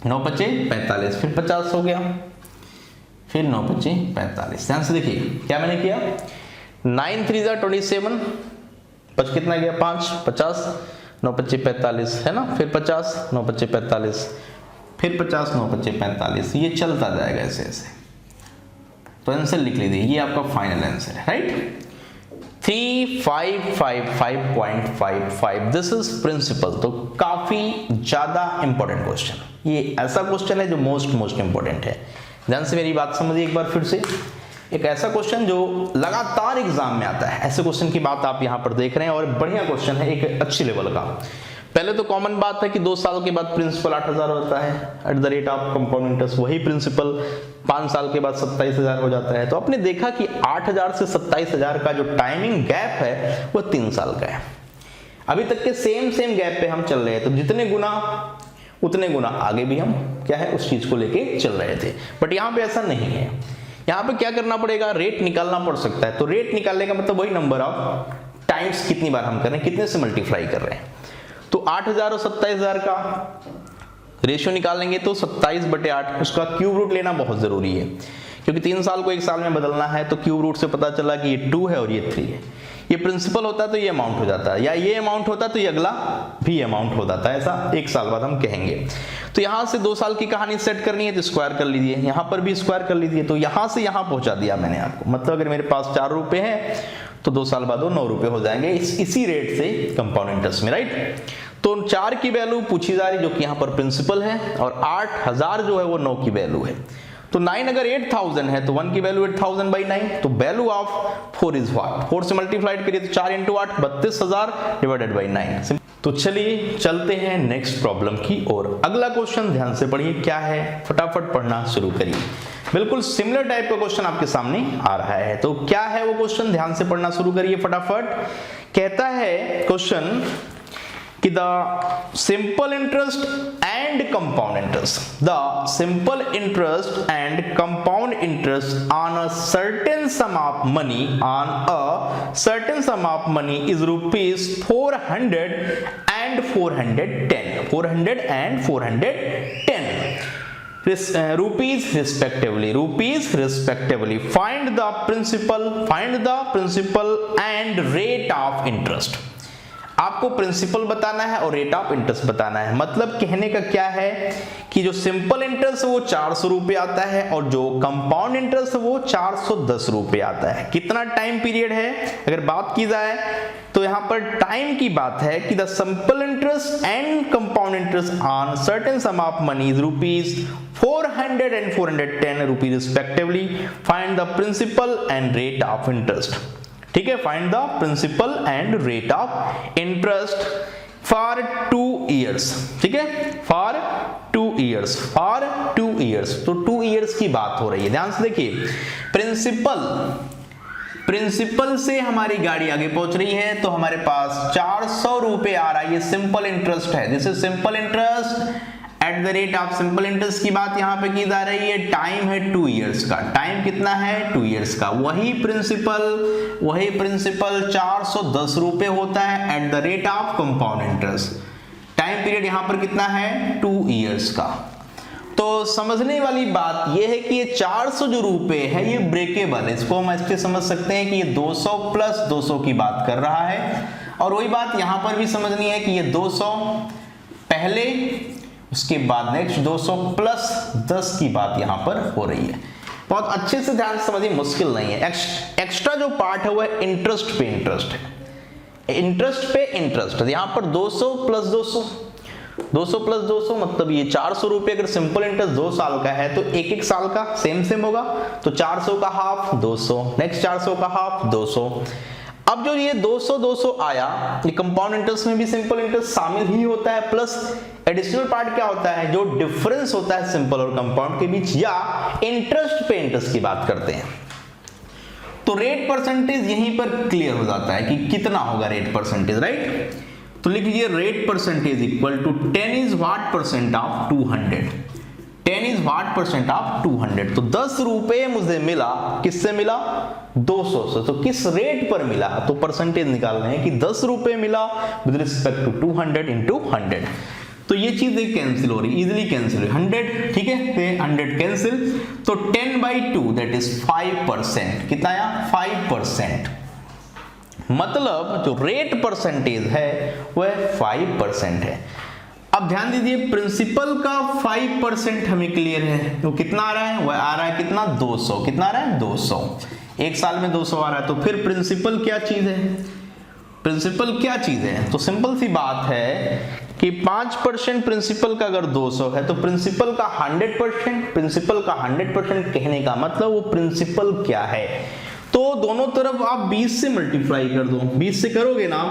9 पचे 45, फिर 50 हो गया, फिर 9 पचे 45। ध्यान से देखिए क्या मैंने किया, 9 3 27, 5 कितना गया 5, 50, 9 पचे 45 है ना, फिर 50, 9 पचे 45, फिर 50, 9 पचे 45, ये चलता जाएगा ऐसे ऐसे। तो आंसर लिख लीजिए, ये आपका फाइनल आंसर है, राइट। 3555.55, this is principal. तो काफी ज्यादा इंपॉर्टेंट क्वेश्चन, ये ऐसा क्वेश्चन है जो मोस्ट इंपॉर्टेंट है। ध्यान से मेरी बात समझिए एक बार फिर से। एक ऐसा क्वेश्चन जो लगातार एग्जाम में आता है, ऐसे क्वेश्चन की बात आप यहां पर देख रहे हैं, और बढ़िया क्वेश्चन है, एक अच्छी लेवल का। पहले तो कॉमन बात है कि 2 साल के बाद प्रिंसिपल 8000 होता है eight the rate of compound interest, वही प्रिंसिपल 5 साल के बाद 27000 हो जाता है। तो आपने देखा कि 8000 से 27000 का जो टाइमिंग गैप है वो 3 साल का है। अभी तक के सेम गैप पे हम चल रहे हैं, तो जितने गुना उतने गुना आगे भी हम क्या है उस चीज को लेके चल रहे थे, बट यहाँ पे ऐसा नहीं है। यहाँ पे क्या करना पड़ेगा, रेट निकालना पड़ सकता है। तो रेट निकालने का मतलब वही नंबर ऑफ टाइम्स कितनी बार हम कर रहे हैं, कितने से मल्टीप्लाई कर रहे हैं। तो 8000 और 27000 का रेशियो निकालेंगे तो 27/8, उसका क्यूब रूट लेना बहुत जरूरी है, क्योंकि 3 साल को 1 साल में बदलना है। तो क्यूब रूट से पता चला कि ये 2 है और ये 3 है। ये प्रिंसिपल होता तो ये अमाउंट हो जाता है, या ये अमाउंट होता तो ये अगला भी अमाउंट हो जाता है, ऐसा 1 साल बाद हम कहेंगे। तो यहां से 2 साल की कहानी सेट करनी है तो स्क्वायर कर लीजिए, यहां पर भी स्क्वायर कर लीजिए। तो यहां से यहां पहुंचा दिया मैंने आपको, मतलब अगर मेरे पास 4 रुपए है तो 2 साल बाद वो 9 रुपए हो जाएंगे इसी रेट से कंपाउंड इंटरेस्ट में, राइट। तो 4 की वैल्यू पूछी जा रही जो कि यहां पर प्रिंसिपल है, और 8000 जो है वो 9 की वैल्यू है। तो 9 अगर 8000 है तो 1 की वैल्यू 8000/9, तो वैल्यू ऑफ 4 इज व्हाट, 4 से मल्टीप्लाइड करिए तो 4 × 8 32000 डिवाइडेड बाई 9। तो चलिए चलते हैं नेक्स्ट प्रॉब्लम की ओर। अगला क्वेश्चन ध्यान से पढ़िए क्या है, फटाफट पढ़ना शुरू करिए। बिल्कुल सिमिलर टाइप का क्वेश्चन आपके सामने आ रहा है। तो क्या है वो क्वेश्चन, ध्यान से पढ़ना शुरू करिए फटाफट। कहता है क्वेश्चन कि the simple interest and compound interest, the simple interest and compound interest on a certain sum of money, on a certain sum of money is rupees 400 and 410, 400 and 410 rupees respectively. Find the principal and rate of interest. आपको principal बताना है और rate of interest बताना है। मतलब कहने का क्या है कि जो सिंपल इंटरेस्ट है वो 400 रुपए आता है और जो कंपाउंड इंटरेस्ट है वो 410 रुपए आता है। कितना टाइम पीरियड है अगर बात की जाए तो यहाँ पर टाइम की बात है कि the simple interest and compound interest on certain sum of money is rupees 400 and 410 rupees respectively. Find the principal and rate of interest. ठीक है, find the principal and rate of interest for 2 years। ठीक है, for 2 years, for 2 years। तो 2 years की बात हो रही है, ध्यान से देखिए। प्रिंसिपल से हमारी गाड़ी आगे पहुंच रही है तो हमारे पास 400 रुपए आ रहा है, ये सिंपल इंटरेस्ट है। This is simple interest eight the rate of simple interest की बात यहां पे की जा रही है। टाइम है 2 years का, टाइम कितना है 2 years का। वही प्रिंसिपल 410 रुपए होता है eight the rate of compound interest. Time period यहां पर कितना है 2 years का। तो समझने वाली बात यह है कि ये 400 जो रुपए है ये ब्रेकेबल है। इसको हम ऐसे समझ सकते हैं कि ये 200 प्लस 200 की बात कर रहा है और वही बात यहां पर भी समझनी है कि ये 200 पहले, उसके बाद नेक्स्ट 200 प्लस 10 की बात यहां पर हो रही है। बहुत अच्छे से ध्यान से समझिए, मुश्किल नहीं है। एक्स्ट्रा जो पार्ट है वो इंटरेस्ट पे इंटरेस्ट है, इंटरेस्ट पे इंटरेस्ट है। यहां पर 200 प्लस 200, 200 प्लस 200 मतलब ये 400 रुपए। अगर सिंपल इंटरेस्ट 2 साल का है तो एक साल का सेम होगा। तो 400 का हाफ 200, नेक्स्ट 400 का हाफ 200। अब जो ये 200 आया, ये कंपाउंड इंटरेस्ट में भी सिंपल इंटरेस्ट शामिल ही होता है, प्लस एडिशनल पार्ट क्या होता है, जो डिफरेंस होता है सिंपल और कंपाउंड के बीच, या इंटरेस्ट पे इंटरेस्ट की बात करते हैं। तो रेट परसेंटेज यहीं पर क्लियर हो जाता है कि कितना होगा रेट परसेंटेज, राइट। तो लिख लीजिए rate percentage equal to 10 is what percent of 200, 10 is what percent of 200। तो 10 रुपए मुझे मिला, किससे मिला 200 से। तो किस रेट पर मिला, तो परसेंटेज निकाल रहे हैं कि 10 रुपए मिला विद रिस्पेक्ट टू 200 इंटू 100। तो ये चीजें कैंसिल हो रही, इजिली कैंसिल हो रही। 100, ठीक है, 100 कैंसिल। तो 10/2 दैट इज 5%। कितना आया 5%। मतलब जो रेट परसेंटेज है वह 5% है। अब ध्यान दीजिए, प्रिंसिपल का 5% हमें क्लियर है। तो कितना आ रहा है, वह आ रहा है कितना 200। कितना आ रहा है 200, एक साल में 200 आ रहा है। तो फिर प्रिंसिपल क्या चीज है, प्रिंसिपल क्या चीज है। तो सिंपल सी बात है कि 5% प्रिंसिपल का अगर 200 है तो प्रिंसिपल का 100%, प्रिंसिपल का 100% कहने का मतलब वो प्रिंसिपल क्या है। तो दोनों तरफ आप 20 से मल्टीप्लाई कर दो, 20 से करोगे ना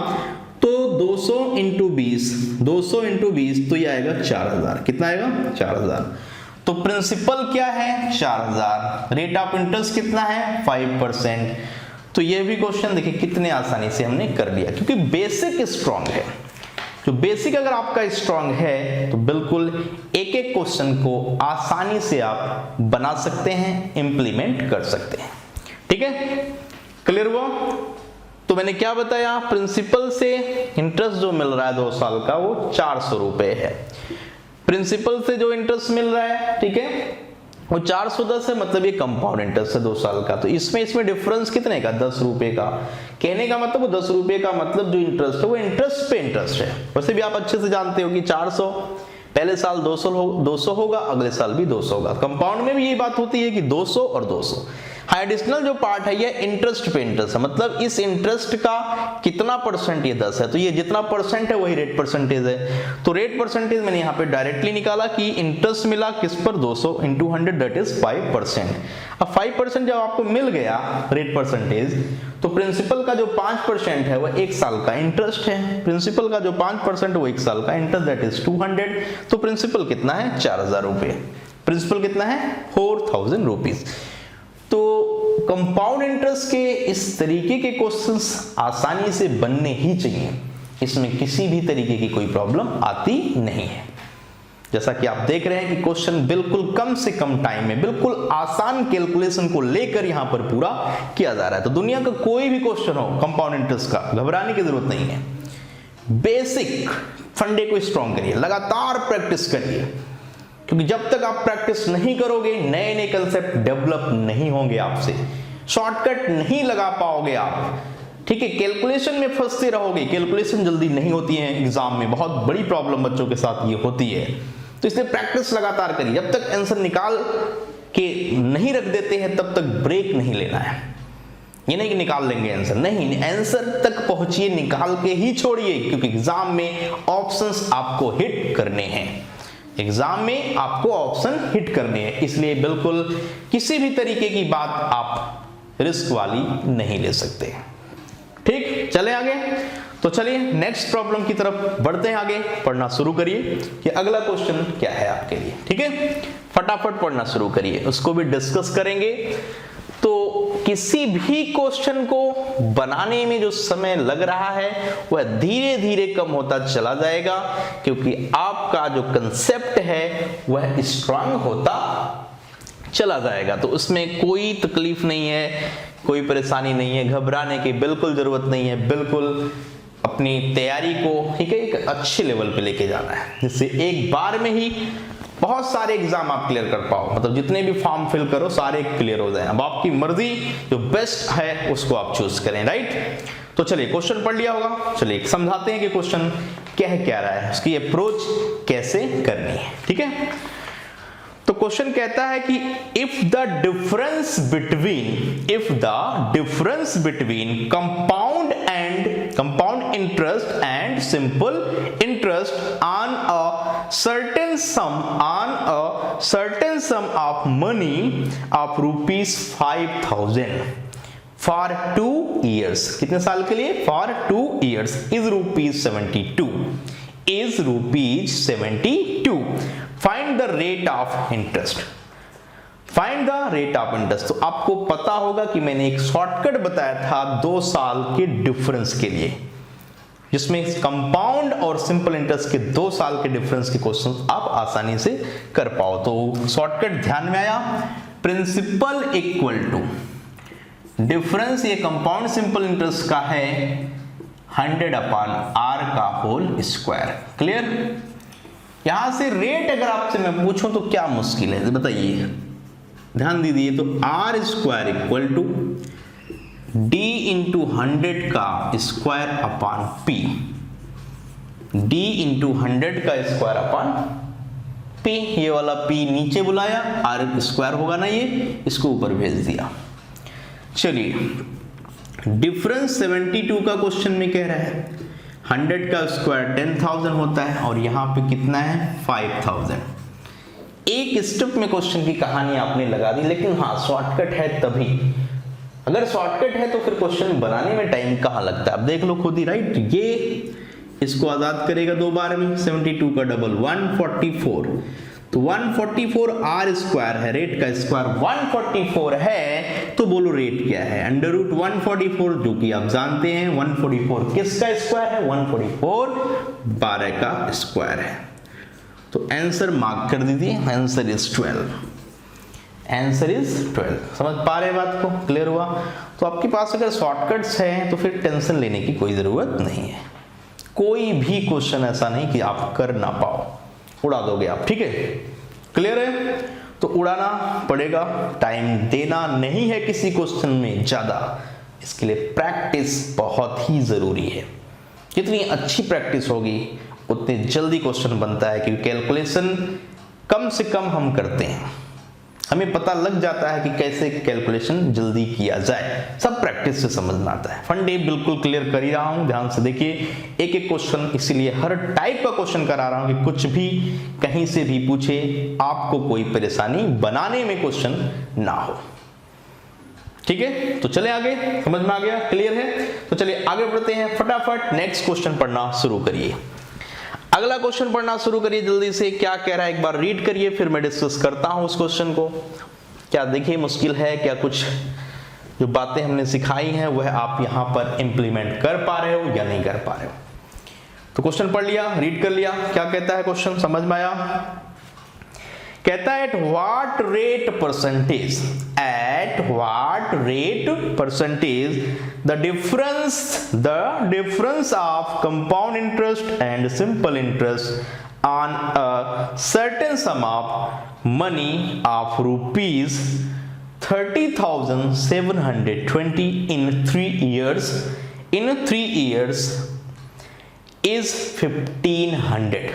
तो 200 इंटू 20, 200 इंटू 20 तो ये आएगा 4000। कितना आएगा 4000। तो प्रिंसिपल क्या है 4000, रेट ऑफ इंटरेस्ट कितना है 5%। तो ये भी क्वेश्चन देखिए कितने आसानी से हमने कर लिया, क्योंकि बेसिक स्ट्रांग है। जो बेसिक अगर आपका स्ट्रांग है तो बिल्कुल एक एक क्वेश्चन को आसानी से आप बना सकते हैं, इंप्लीमेंट कर सकते हैं। ठीक है, क्लियर हुआ। तो मैंने क्या बताया, प्रिंसिपल से इंटरेस्ट जो मिल रहा है 2 साल का वो 400 रुपए है। प्रिंसिपल से जो इंटरेस्ट मिल रहा है, ठीक है, वो 410 है, मतलब ये कंपाउंड इंटरेस्ट है 2 साल का। तो इसमें डिफरेंस कितने का 10 रुपए का। कहने का मतलब वो 10 रुपए का मतलब जो इंटरेस्ट है वो इंटरेस्ट पे इंटरेस्ट है। वैसे भी आप अच्छे से जानते हो कि 400 पहले साल 200 होगा, अगले साल भी 200 होगा। कंपाउंड में भी यही बात होती है कि 200 और 200। एडिशनल जो पार्ट है ये इंटरेस्ट पे इंटरेस्ट है, मतलब इस इंटरेस्ट का कितना परसेंट, ये 10 है तो ये जितना परसेंट है वही रेट परसेंटेज है। तो रेट परसेंटेज मैंने यहाँ पे डायरेक्टली निकाला कि इंटरेस्ट मिला किस पर 200 इंटू 100 दैट इज 5%। अब 5% जब आपको मिल गया रेट परसेंटेज, तो प्रिंसिपल का जो 5% है वह 1 साल का इंटरेस्ट है। प्रिंसिपल का जो 5% वो 1 साल का इंटरेस्ट दैट इज 200। तो प्रिंसिपल कितना है 4000 रुपए। प्रिंसिपल कितना है 4000 रुपीज। तो कंपाउंड इंटरेस्ट के इस तरीके के क्वेश्चंस आसानी से बनने ही चाहिए, इसमें किसी भी तरीके की कोई प्रॉब्लम आती नहीं है। जैसा कि आप देख रहे हैं कि क्वेश्चन बिल्कुल कम से कम टाइम में बिल्कुल आसान कैलकुलेशन को लेकर यहां पर पूरा किया जा रहा है। तो दुनिया का कोई भी क्वेश्चन हो कंपाउंड इंटरेस्ट का, घबराने की जरूरत नहीं है। बेसिक फंडे को स्ट्रॉन्ग करिए, लगातार प्रैक्टिस करिए, क्योंकि जब तक आप प्रैक्टिस नहीं करोगे नए नए कंसेप्ट डेवलप नहीं होंगे आपसे, शॉर्टकट नहीं लगा पाओगे आप, ठीक है। कैलकुलेशन में फंसते रहोगे, कैलकुलेशन जल्दी नहीं होती है एग्जाम में, बहुत बड़ी प्रॉब्लम बच्चों के साथ ये होती है। तो इसलिए प्रैक्टिस लगातार करिए, जब तक आंसर निकाल के नहीं रख देते हैं तब तक ब्रेक नहीं लेना है। ये नहीं कि निकाल लेंगे आंसर, नहीं, आंसर तक पहुंचिए, निकाल के ही छोड़िए, क्योंकि एग्जाम में ऑप्शंस आपको हिट करने हैं, एग्जाम में आपको ऑप्शन हिट करने हैं। इसलिए बिल्कुल किसी भी तरीके की बात आप रिस्क वाली नहीं ले सकते, ठीक। चले आगे, तो चलिए नेक्स्ट प्रॉब्लम की तरफ बढ़ते हैं, आगे पढ़ना शुरू करिए कि अगला क्वेश्चन क्या है आपके लिए, ठीक है। फटाफट पढ़ना शुरू करिए, उसको भी डिस्कस करेंगे। तो किसी भी क्वेश्चन को बनाने में जो समय लग रहा है वह धीरे धीरे कम होता चला जाएगा, क्योंकि आपका जो कंसेप्ट है वह स्ट्रांग होता चला जाएगा। तो उसमें कोई तकलीफ नहीं है, कोई परेशानी नहीं है, घबराने की बिल्कुल जरूरत नहीं है। बिल्कुल अपनी तैयारी को, ठीक है, एक अच्छे लेवल पे लेके जाना है, जिससे एक बार में ही बहुत सारे एग्जाम आप क्लियर कर पाओ, मतलब जितने भी फॉर्म फिल करो सारे क्लियर हो जाए। अब आपकी मर्जी, जो बेस्ट है उसको आप चूज करें, राइट। तो चलिए क्वेश्चन पढ़ लिया होगा, चलिए समझाते हैं कि क्वेश्चन क्या रहा है, उसकी अप्रोच कैसे करनी है, ठीक है। तो क्वेश्चन कहता है कि if the difference between compound interest and simple interest on a certain sum of money of rupees 5000 for 2 years, कितने साल के लिए, for 2 years is rupees 72, find the rate of interest। तो आपको पता होगा कि मैंने एक शॉर्टकट बताया था 2 साल के डिफरेंस के लिए, जिसमें कंपाउंड और सिंपल इंटरेस्ट के 2 साल के डिफरेंस के क्वेश्चंस आप आसानी से कर पाओ। तो शॉर्टकट ध्यान में आया, प्रिंसिपल इक्वल टू डिफरेंस, ये कंपाउंड सिंपल इंटरेस्ट का है 100/r का होल स्क्वायर। क्लियर। यहां से रेट अगर आपसे मैं पूछूं तो क्या मुश्किल है, बताइए, ध्यान दीजिए। तो r square equal to d into 100 का square upon p, d into 100 का स्क्वायर अपॉन p, ये वाला p नीचे बुलाया, r स्क्वायर होगा ना, ये इसको ऊपर भेज दिया। चलिए डिफरेंस 72 का क्वेश्चन में कह रहा है 100 का स्क्वायर 10,000 होता है और यहाँ पे कितना है 5,000। एक स्टेप में क्वेश्चन की कहानी आपने लगा दी, लेकिन हाँ शॉर्टकट है तभी, अगर शॉर्टकट है तो फिर क्वेश्चन बनाने में टाइम कहाँ लगता है, अब देख लो खुद ही, राइट। ये इसको आजाद करेगा 2 बार में, 72 का डबल 144, तो 144 r स्क्वायर है, रेट का स्क्वायर 144 है, तो बोलो रेट क्या है, अंडर रूट 144, जो कि आप जानते हैं 144 किसका स्क्वायर है, 144 12 का स्क्वायर है। तो आंसर मार्क कर दीजिए, आंसर इज 12, आंसर इज 12। समझ पा रहे बात को, क्लियर हुआ। तो आपके पास अगर शॉर्टकट्स हैं तो फिर टेंशन लेने की कोई जरूरत नहीं है, कोई भी क्वेश्चन ऐसा नहीं कि आप कर ना पाओ, उड़ा दोगे आप, ठीक है, क्लियर है। तो उड़ाना पड़ेगा, टाइम देना नहीं है किसी क्वेश्चन में ज्यादा, इसके लिए प्रैक्टिस बहुत ही जरूरी है। जितनी अच्छी प्रैक्टिस होगी उतने जल्दी क्वेश्चन बनता है, क्योंकि कैलकुलेशन कम से कम हम करते हैं, हमें पता लग जाता है कि कैसे कैलकुलेशन जल्दी किया जाए, सब प्रैक्टिस से समझ में आता है। फंडे बिल्कुल क्लियर कर ही रहा हूं, ध्यान से देखिए एक एक क्वेश्चन, इसीलिए हर टाइप का क्वेश्चन करा रहा हूं कि कुछ भी कहीं से भी पूछे, आपको कोई परेशानी बनाने में क्वेश्चन ना हो, ठीक है। तो चले आगे, समझ में आ गया, क्लियर है। तो चलिए आगे बढ़ते हैं, फटाफट नेक्स्ट क्वेश्चन पढ़ना शुरू करिए। अगला क्वेश्चन पढ़ना शुरू करिए जल्दी से। क्या कह रहा है एक बार रीड करिए, फिर मैं डिस्कस करता हूं उस क्वेश्चन को। क्या देखिए मुश्किल है, क्या कुछ जो बातें हमने सिखाई हैं वह आप यहां पर इंप्लीमेंट कर पा रहे हो या नहीं कर पा रहे हो। तो क्वेश्चन पढ़ लिया, रीड कर लिया, क्या कहता है क्वेश्चन, समझ में आया। कहता है at what rate percentage the difference of compound interest and simple interest on a certain sum of money of rupees 30,720 in 3 years is 1500।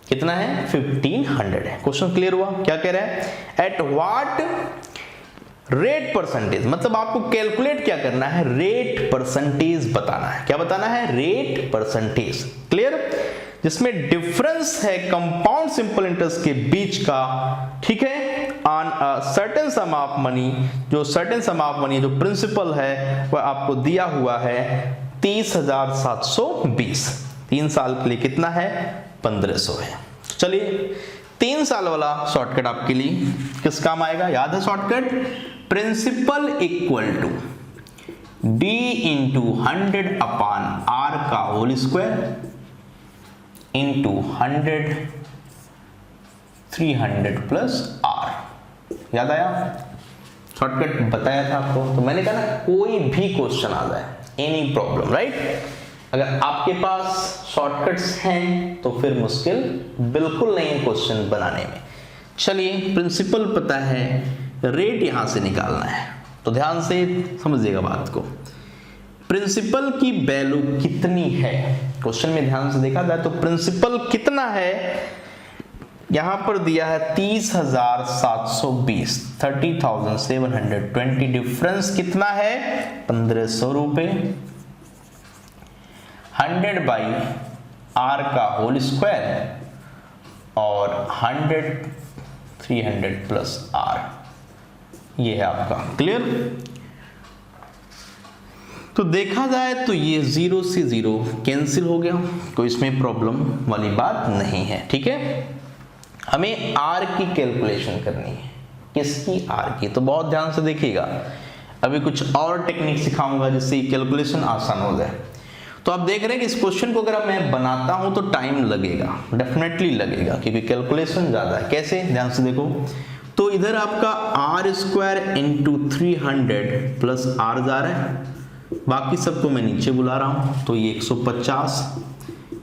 कितना है, 1500 है। क्वेश्चन क्लियर हुआ। क्या कह रहा है, एट व्हाट रेट परसेंटेज, मतलब आपको कैलकुलेट क्या करना है, रेट परसेंटेज बताना है। क्या बताना है, रेट परसेंटेज। क्लियर, जिसमें डिफरेंस है कंपाउंड सिंपल इंटरेस्ट के बीच का, ठीक है, on a certain sum of money, जो सर्टेन सम ऑफ मनी जो प्रिंसिपल है वह आपको दिया हुआ है 30,720। 3 साल के लिए कितना है, 1500 है। चलिए 3 साल वाला शॉर्टकट आपके लिए किस काम आएगा, याद है shortcut, principal equal to D into 100 upon R का whole square into 100 300 plus R. याद आया, शॉर्टकट बताया था आपको। तो मैंने कहा ना कोई भी क्वेश्चन आ जाए, एनी प्रॉब्लम, राइट, अगर आपके पास शॉर्टकट्स हैं तो फिर मुश्किल बिल्कुल नहीं है क्वेश्चन बनाने में। चलिए प्रिंसिपल पता है, रेट यहां से निकालना है, तो ध्यान से समझिएगा बात को। प्रिंसिपल की वैल्यू कितनी है, क्वेश्चन में ध्यान से देखा जाए तो प्रिंसिपल कितना है, यहां पर दिया है 30,720, 30,720, डिफरेंस कितना है, 1500 रुपए, 100 बाई आर का होल स्क्वायर और 100 300 प्लस आर, ये है आपका। क्लियर, तो देखा जाए तो ये 0 से 0 कैंसिल हो गया, कोई इसमें प्रॉब्लम वाली बात नहीं है। ठीक है, हमें आर की कैलकुलेशन करनी है। किसकी, आर की। तो बहुत ध्यान से देखिएगा, अभी कुछ और टेक्निक सिखाऊंगा जिससे कैलकुलेशन आसान हो जाए। तो आप देख रहे हैं कि इस क्वेश्चन को अगर मैं बनाता हूं तो टाइम लगेगा, डेफिनेटली लगेगा, क्योंकि कैलकुलेशन ज्यादा है। कैसे, ध्यान से देखो, तो इधर आपका R square into 300 plus R जा रहा है, बाकी सबको मैं नीचे बुला रहा हूं, तो ये 150,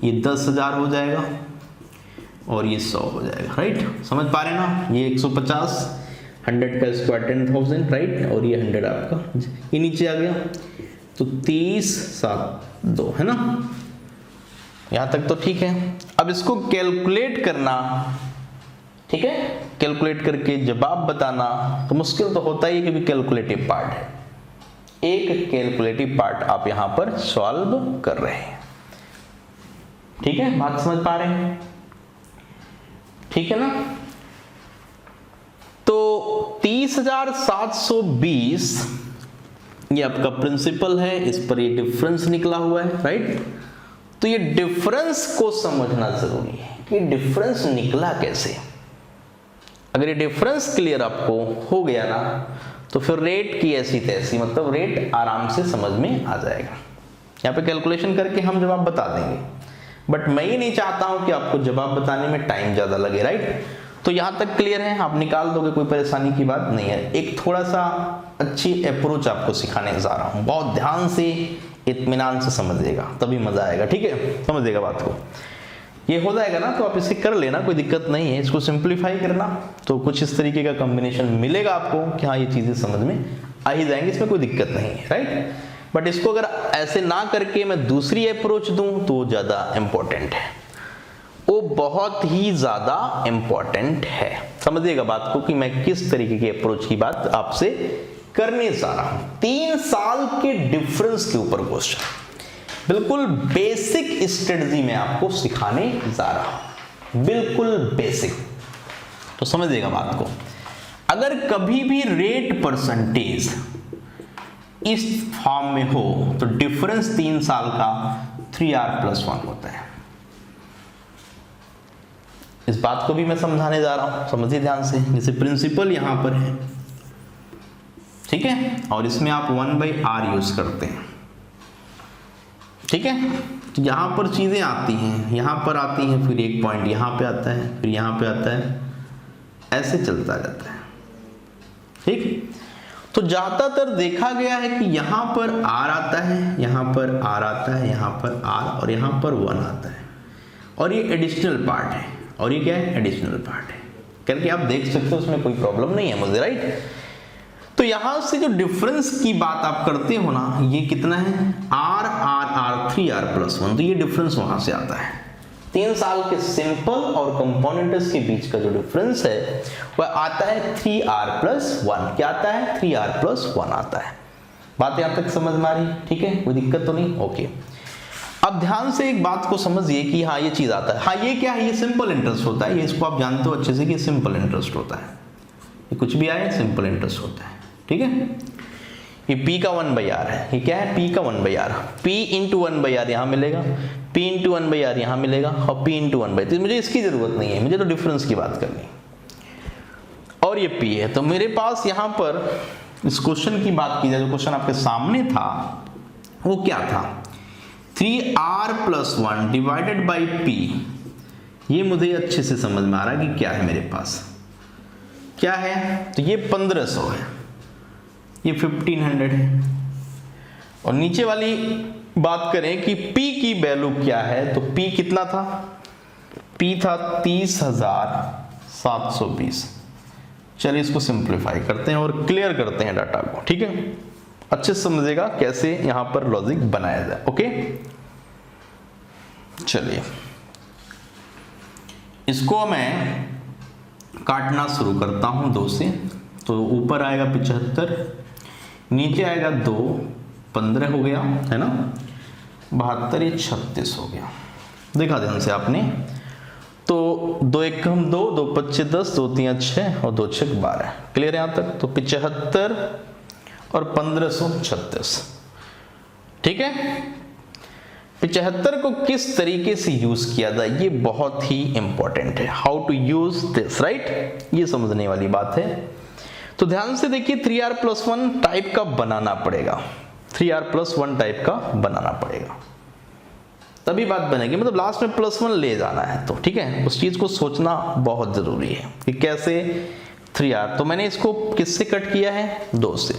ये 10,000 हो जाएगा और ये 100 हो जाएगा, राइट। समझ पा रहे हैं ना, ये 150, 100 का स्क्वायर 10,000, राइट, और ये 100 आपका, ये नीचे आ गया, तो 30 7 2 है ना, यहां तक तो ठीक है। अब इसको कैलकुलेट करना, ठीक है, कैलकुलेट करके जवाब बताना तो मुश्किल तो होता ही है, क्योंकि कैलकुलेटिव पार्ट है। एक कैलकुलेटिव पार्ट आप यहां पर सॉल्व कर रहे हैं। ठीक है, बात समझ पा रहे हैं, ठीक है ना। तो 30,720 ये आपका प्रिंसिपल है, इस पर ये डिफरेंस निकला हुआ है, राइट। तो ये डिफरेंस को समझना जरूरी है कि डिफरेंस निकला कैसे। अगर ये डिफरेंस क्लियर आपको हो गया ना, तो फिर रेट की ऐसी तैसी, मतलब रेट आराम से समझ में आ जाएगा। यहाँ पे कैलकुलेशन करके हम जवाब बता देंगे, बट मैं ये नहीं चाहता हूं कि आपको जवाब बताने में टाइम ज्यादा लगे, राइट। तो यहां तक क्लियर है, आप निकाल दोगे, कोई परेशानी की बात नहीं है। एक थोड़ा सा अच्छी अप्रोच आपको सिखाने जा रहा हूं, बहुत ध्यान से इत्मीनान से समझिएगा, तभी मजा आएगा। ठीक है, समझिएगा बात को। ये हो जाएगा ना, तो आप इसे कर लेना, कोई दिक्कत नहीं है। इसको सिंप्लीफाई करना तो कुछ इस तरीके का कॉम्बिनेशन मिलेगा आपको कि हाँ ये चीजें समझ में आ ही जाएंगी, इसमें कोई दिक्कत नहीं है, राइट। बट इसको अगर ऐसे ना करके मैं दूसरी अप्रोच दूं तो ज्यादा इंपॉर्टेंट है, वो बहुत ही ज्यादा इंपॉर्टेंट है। समझिएगा बात को कि मैं किस तरीके की अप्रोच की बात आपसे करने जा रहा हूं। 3 साल के डिफरेंस के ऊपर क्वेश्चन, बिल्कुल बेसिक स्ट्रेटजी में आपको सिखाने जा रहा हूं, बिल्कुल बेसिक। तो समझिएगा बात को, अगर कभी भी रेट परसेंटेज इस फॉर्म में हो तो डिफरेंस 3 साल का 3r + 1 होता है। इस बात को भी मैं समझाने जा रहा हूं, समझिए ध्यान से। जैसे प्रिंसिपल यहां पर है, ठीक है, और इसमें आप 1/r यूज करते हैं, ठीक है। तो यहां पर चीजें आती हैं, यहां पर आती हैं, फिर एक पॉइंट यहां पे आता है, फिर यहां पे आता है, ऐसे चलता रहता है, ठीक। तो ज्यादातर देखा गया है कि यहां पर r आता है, यहां पर r आता है, यहां पर r और यहां पर 1 आता है, और ये एडिशनल पार्ट है, और ये क्या है, एडिशनल पार्ट है करके आप देख सकते हो, उसमें कोई प्रॉब्लम नहीं है मुझे, राइट। तो यहां से जो डिफरेंस की बात आप करते हो ना, ये कितना है, r r r 3r+1, तो ये डिफरेंस वहां से आता है। 3 साल के सिंपल और कंपोनेंट्स के बीच का जो डिफरेंस है वह आता है 3r+1। क्या आता है, 3r+1 आता है। बात यहां तक समझ में आ रही, ठीक है, कोई दिक्कत तो नहीं, ओके। अब ध्यान से एक बात को समझिए कि हाँ ये चीज आता है, हाँ ये क्या है, ये सिंपल इंटरेस्ट होता है, ये इसको आप जानते हो अच्छे से कि सिंपल इंटरेस्ट होता है, ये कुछ भी आए सिंपल इंटरेस्ट होता है, ठीक है। ये P का 1/r है, ये क्या है, P का 1/r, P इंटू 1/r यहाँ मिलेगा, P इंटू 1/r यहाँ मिलेगा, और P इंटू 1/r, तो मुझे इसकी जरूरत नहीं है, मुझे तो डिफरेंस की बात करनी। और ये P है, तो मेरे पास यहाँ पर इस क्वेश्चन की बात की जाए, जो क्वेश्चन आपके सामने था वो क्या था, 3r+1 डिवाइडेड बाई P। ये मुझे अच्छे से समझ में आ रहा है कि क्या है मेरे पास, क्या है, तो ये 1500 है, ये 1500 है। और नीचे वाली बात करें कि P की वैल्यू क्या है, तो P कितना था, P था 30,720। चलिए इसको सिंप्लीफाई करते हैं और क्लियर करते हैं डाटा को, ठीक है। अच्छे से समझिएगा कैसे यहां पर लॉजिक बनाया जाए, ओके। चलिए इसको मैं काटना शुरू करता हूं 2 से, तो ऊपर आएगा 75, नीचे आएगा 2, 15 हो गया, है ना, 72, ये 36 हो गया। देखा ध्यान से आपने, तो 2 1 हम 2, 2 5 10, 2 3 6 और 2 6 12, क्लियर है यहां तक। तो 75 और 1536, ठीक है। 75 को किस तरीके से यूज किया जाए, ये बहुत ही इंपॉर्टेंट है, how to use this, right, ये समझने वाली बात है। तो ध्यान से देखिए, 3r+1 टाइप का बनाना पड़ेगा, 3r+1 टाइप का बनाना पड़ेगा, तभी बात बनेगी, मतलब लास्ट में +1 ले जाना है, तो ठीक है, उस चीज को सोचना बहुत जरूरी है कि कैसे 3r। तो मैंने इसको किससे कट किया है, 2 से,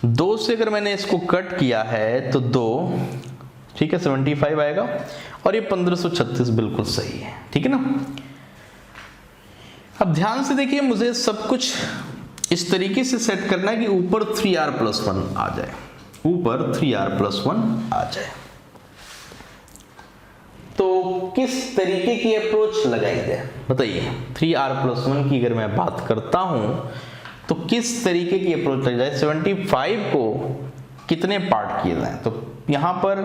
2 से अगर मैंने इसको कट किया है तो 2, ठीक है, 75 आएगा, और ये 1536 बिल्कुल सही है, ठीक है ना। अब ध्यान से देखिए, मुझे सब कुछ इस तरीके से सेट करना है कि ऊपर 3r+1 आ जाए, ऊपर 3r+1 आ जाए। तो किस तरीके की अप्रोच लगाई जाए बताइए, 3r+1 की अगर मैं बात करता हूं तो किस तरीके की अप्रोच लगाई जाए, 75 को कितने पार्ट किए जाए। तो यहां पर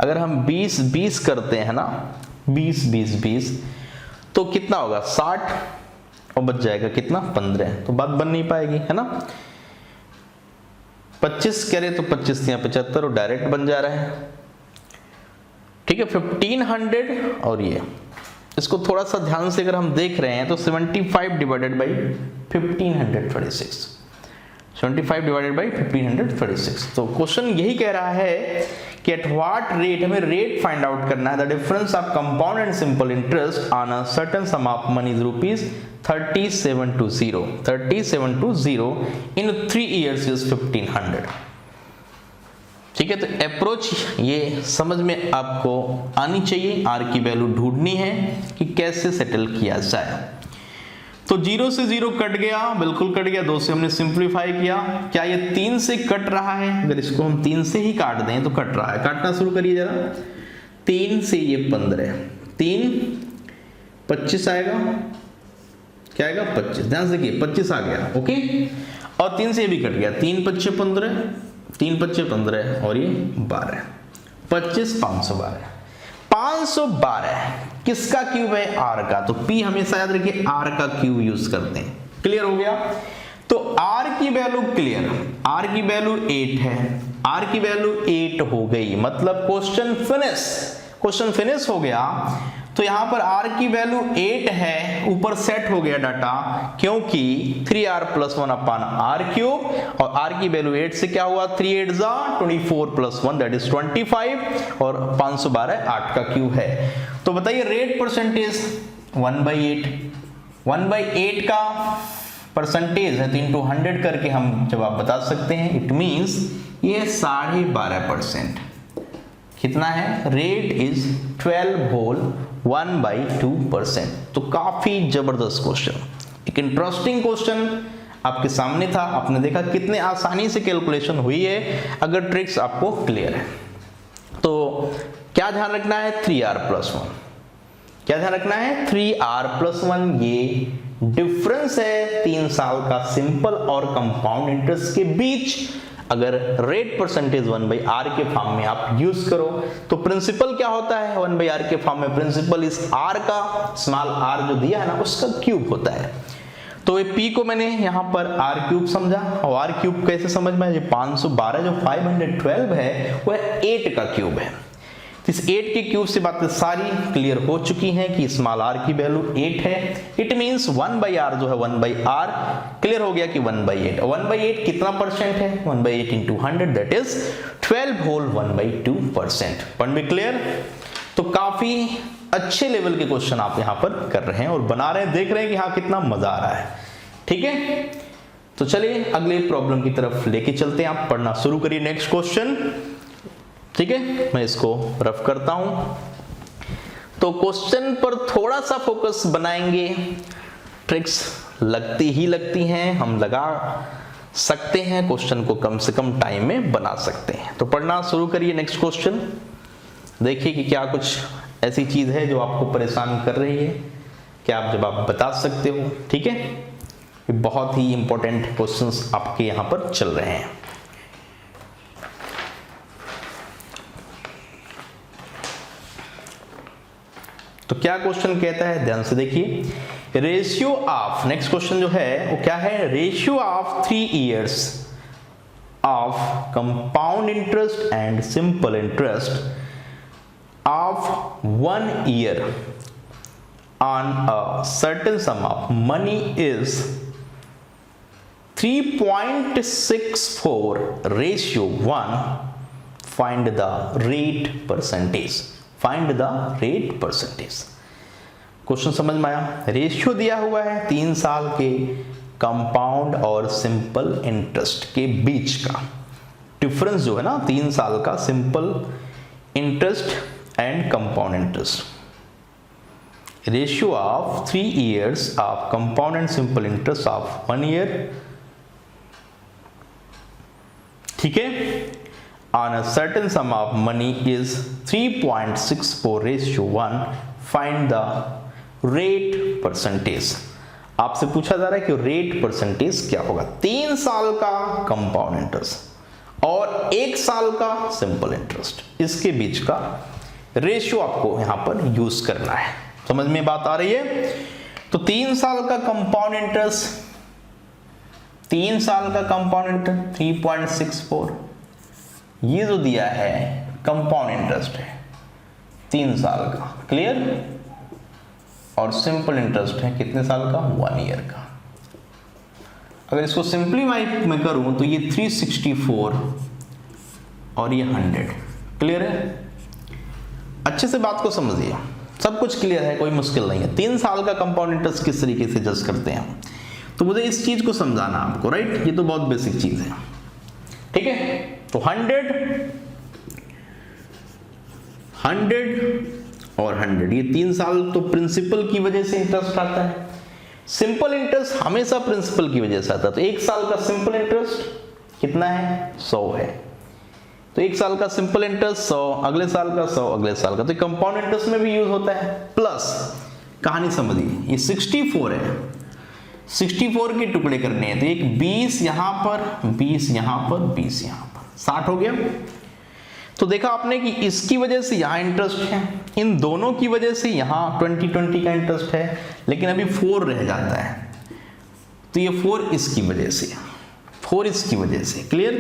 अगर हम 20 करते हैं ना, 20 तो कितना होगा, 60, और बच जाएगा कितना, 15, तो बात बन नहीं पाएगी, है ना। 25 करें तो 25 या 75 और डायरेक्ट बन जा रहा है, ठीक है। 1500 और ये, इसको थोड़ा सा ध्यान से अगर हम देख रहे हैं तो 75 डिवाइडेड बाई 1536, 75 डिवाइडेड बाई 1536। तो क्वेश्चन यही कह रहा है कि एट व्हाट रेट, हमें रेट फाइंड आउट करना है, the difference of compound and simple interest on a certain sum of money is ₹3720 in 3 years is 1500, ठीक है। तो अप्रोच ये समझ में आपको आनी चाहिए, आर की वैल्यू ढूंढनी है कि कैसे सेटल किया जाए। तो 0 से 0 कट गया, बिल्कुल कट गया, 2 से हमने सिंप्लीफाई किया, क्या ये 3 से कट रहा है, अगर इसको हम 3 से ही काट दें तो कट रहा है, काटना शुरू करिए जरा, 3 से ये 15, 3 25 आएगा, क्या आएगा 25, ध्यान से देखिए 25 आ गया, ओके। और 3 से ये भी कट गया, 3 25 15, 3 25 15 और ये 12, 25 512, 512 किसका क्यूब है, आर का। तो P हमेशा याद रखिए आर का क्यूब यूज करते हैं, क्लियर हो गया। तो आर की वैल्यू क्लियर, आर की वैल्यू 8 है, आर की वैल्यू 8 हो गई, मतलब क्वेश्चन फिनिश हो गया। तो यहां पर r की वैल्यू 8 है, ऊपर सेट हो गया डाटा, क्योंकि 3r + 1 अपान r³ और r की वैल्यू 8 से क्या हुआ, 3 8 जा 24 + 1 दैट इज 25 और 512 8 का क्यूब है। तो बताइए रेट परसेंटेज 1/8, 1/8 का परसेंटेज है तो इंटू 100 करके हम जवाब बता सकते हैं। इट मींस ये 12.5%। कितना है, रेट इज 12 होल 1/2%। तो काफी जबरदस्त क्वेश्चन, एक इंटरेस्टिंग क्वेश्चन आपके सामने था। आपने देखा कितने आसानी से कैलकुलेशन हुई है अगर ट्रिक्स आपको क्लियर है। तो क्या ध्यान रखना है, 3r + 1, क्या ध्यान रखना है, 3r + 1 ये डिफरेंस है 3 साल का सिंपल और कंपाउंड इंटरेस्ट के बीच। अगर रेट परसेंटेज 1/r के फॉर्म में आप यूज करो तो प्रिंसिपल क्या होता है, 1/r के फॉर्म में प्रिंसिपल इस r का, स्मॉल r जो दिया है ना उसका क्यूब होता है। तो ये p को मैंने यहाँ पर r³ समझा, और r³ कैसे समझ में, ये 512 जो 512 है वो 8 का क्यूब है। इस 8 के क्यूब से बातें सारी क्लियर हो चुकी हैं कि स्मॉल r की वैल्यू 8 है। इट मींस 1/r जो है 1/r क्लियर हो गया कि 1/8। 1/8 कितना परसेंट है, 1/8 into 100 that is 12 whole 1/2%। Point भी क्लियर। तो काफी अच्छे लेवल के क्वेश्चन आप यहाँ पर कर रहे हैं और बना रहे हैं, देख रहे हैं कि हाँ कितना मजा आ रहा है। ठीक है, तो चलिए अगले प्रॉब्लम की तरफ लेके चलते हैं, आप पढ़ना शुरू करिए नेक्स्ट क्वेश्चन। ठीक है, मैं इसको रफ करता हूं। तो क्वेश्चन पर थोड़ा सा फोकस बनाएंगे, ट्रिक्स लगती ही लगती हैं, हम लगा सकते हैं, क्वेश्चन को कम से कम टाइम में बना सकते हैं। तो पढ़ना शुरू करिए नेक्स्ट क्वेश्चन, देखिए कि क्या कुछ ऐसी चीज है जो आपको परेशान कर रही है, क्या आप जवाब बता सकते हो। ठीक है, ये बहुत ही इंपॉर्टेंट क्वेश्चंस आपके यहां पर चल रहे हैं। तो क्या क्वेश्चन कहता है, ध्यान से देखिए। रेशियो ऑफ, नेक्स्ट क्वेश्चन जो है वो क्या है, ratio of 3 years of compound interest and simple interest of 1 year on a certain sum of money is 3.64 ratio 1, find the rate percentage, find the rate percentage. Question समझ में आया, ratio दिया हुआ है 3 साल के कंपाउंड और सिंपल इंटरेस्ट के बीच का डिफरेंस जो है ना, 3 साल का simple interest and compound interest, ratio of 3 years of compound and simple interest of 1 year। ठीक है, on a certain sum of money is 3.64 ratio 1, find the rate percentage। आपसे पूछा जा रहा है कि रेट परसेंटेज क्या होगा, 3 साल का कंपाउंड इंटरेस्ट और 1 साल का सिंपल इंटरेस्ट, इसके बीच का रेशियो आपको यहां पर यूज करना है। समझ में बात आ रही है। तो 3 साल का कंपाउंड इंटरेस्ट, 3 साल का कंपाउंड इंटरेस्ट 3.64, ये जो दिया है कंपाउंड इंटरेस्ट है 3 साल का, क्लियर, और सिंपल इंटरेस्ट है कितने साल का, 1 year का। अगर इसको सिंप्लीफाई मैं करूं तो ये 364 और ये 100, क्लियर है। अच्छे से बात को समझिए, सब कुछ क्लियर है, कोई मुश्किल नहीं है। 3 साल का कंपाउंड इंटरेस्ट किस तरीके से जज करते हैं, तो मुझे इस चीज को समझाना आपको, राइट, ये तो बहुत बेसिक चीज है। ठीक है, तो 100 और 100, ये 3 साल तो प्रिंसिपल की वजह से इंटरेस्ट आता है, सिंपल इंटरेस्ट हमेशा प्रिंसिपल की वजह से आता है। तो 1 साल का सिंपल इंटरेस्ट कितना है, 100 है, तो 1 साल का सिंपल इंटरेस्ट 100, अगले साल का 100, अगले साल का, तो कंपाउंड इंटरेस्ट में भी यूज होता है। प्लस कहानी समझिए, ये 64 है, 64 के टुकड़े करने हैं, तो एक 20 यहां पर, 20 यहां पर, 20 यहां पर, 60 हो गया। तो देखा आपने कि इसकी वजह से यहां इंटरेस्ट है, इन दोनों की वजह से यहां 20 का इंटरेस्ट है, लेकिन अभी 4 रह जाता है, तो ये 4 इसकी वजह से, 4 इसकी वजह से, क्लियर।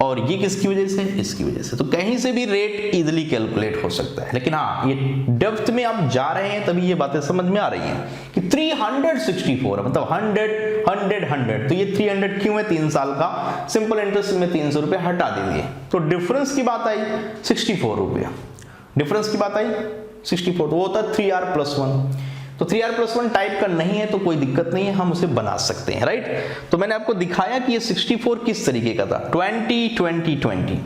और ये किसकी वजह से, इसकी वजह से। तो कहीं से भी रेट इजीली कैलकुलेट हो सकता है, लेकिन हाँ ये डेप्थ में आप जा रहे हैं तभी ये बातें समझ में आ रही हैं कि 364 मतलब 100 तो ये 300 क्यों है, 3 साल का सिंपल इंटरेस्ट में 300 रुपये हटा दीजिए तो डिफरेंस की बात आई 64 रुपया, डिफरेंस की बात आई 64, तो वो होता है 3r+1। तो 3r+1 टाइप का नहीं है तो कोई दिक्कत नहीं है, हम उसे बना सकते हैं, राइट। तो मैंने आपको दिखाया कि ये 64 किस तरीके का था, 20-20-20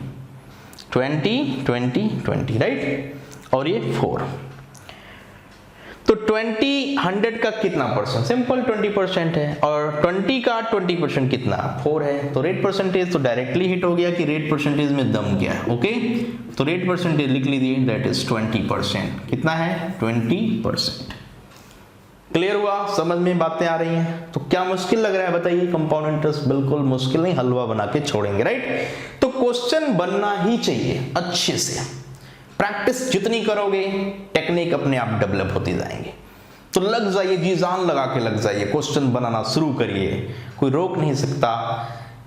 20-20-20, राइट, और ये 4। तो 20 का कितना परसेंट, सिंपल 20% है, और 20 का 20% कितना, 4 है। तो रेट परसेंटेज तो डायरेक्टली हिट हो गया कि रेट परसेंटेज में दम क्या है, ओके। तो रेट परसेंटेज लिख लीजिए, दैट इज 20%। कितना है, 20%। क्लियर हुआ, समझ में बातें आ रही हैं। तो क्या मुश्किल लग रहा है बताइए, कंपाउंड इंटरेस्ट बिल्कुल मुश्किल नहीं, हलवा बना के छोड़ेंगे, राइट। तो क्वेश्चन बनना ही चाहिए अच्छे से, प्रैक्टिस जितनी करोगे टेक्निक अपने आप डेवलप होती जाएंगे। तो लग जाइए, जी जान लगा के लग जाइए, क्वेश्चन बनाना शुरू करिए, कोई रोक नहीं सकता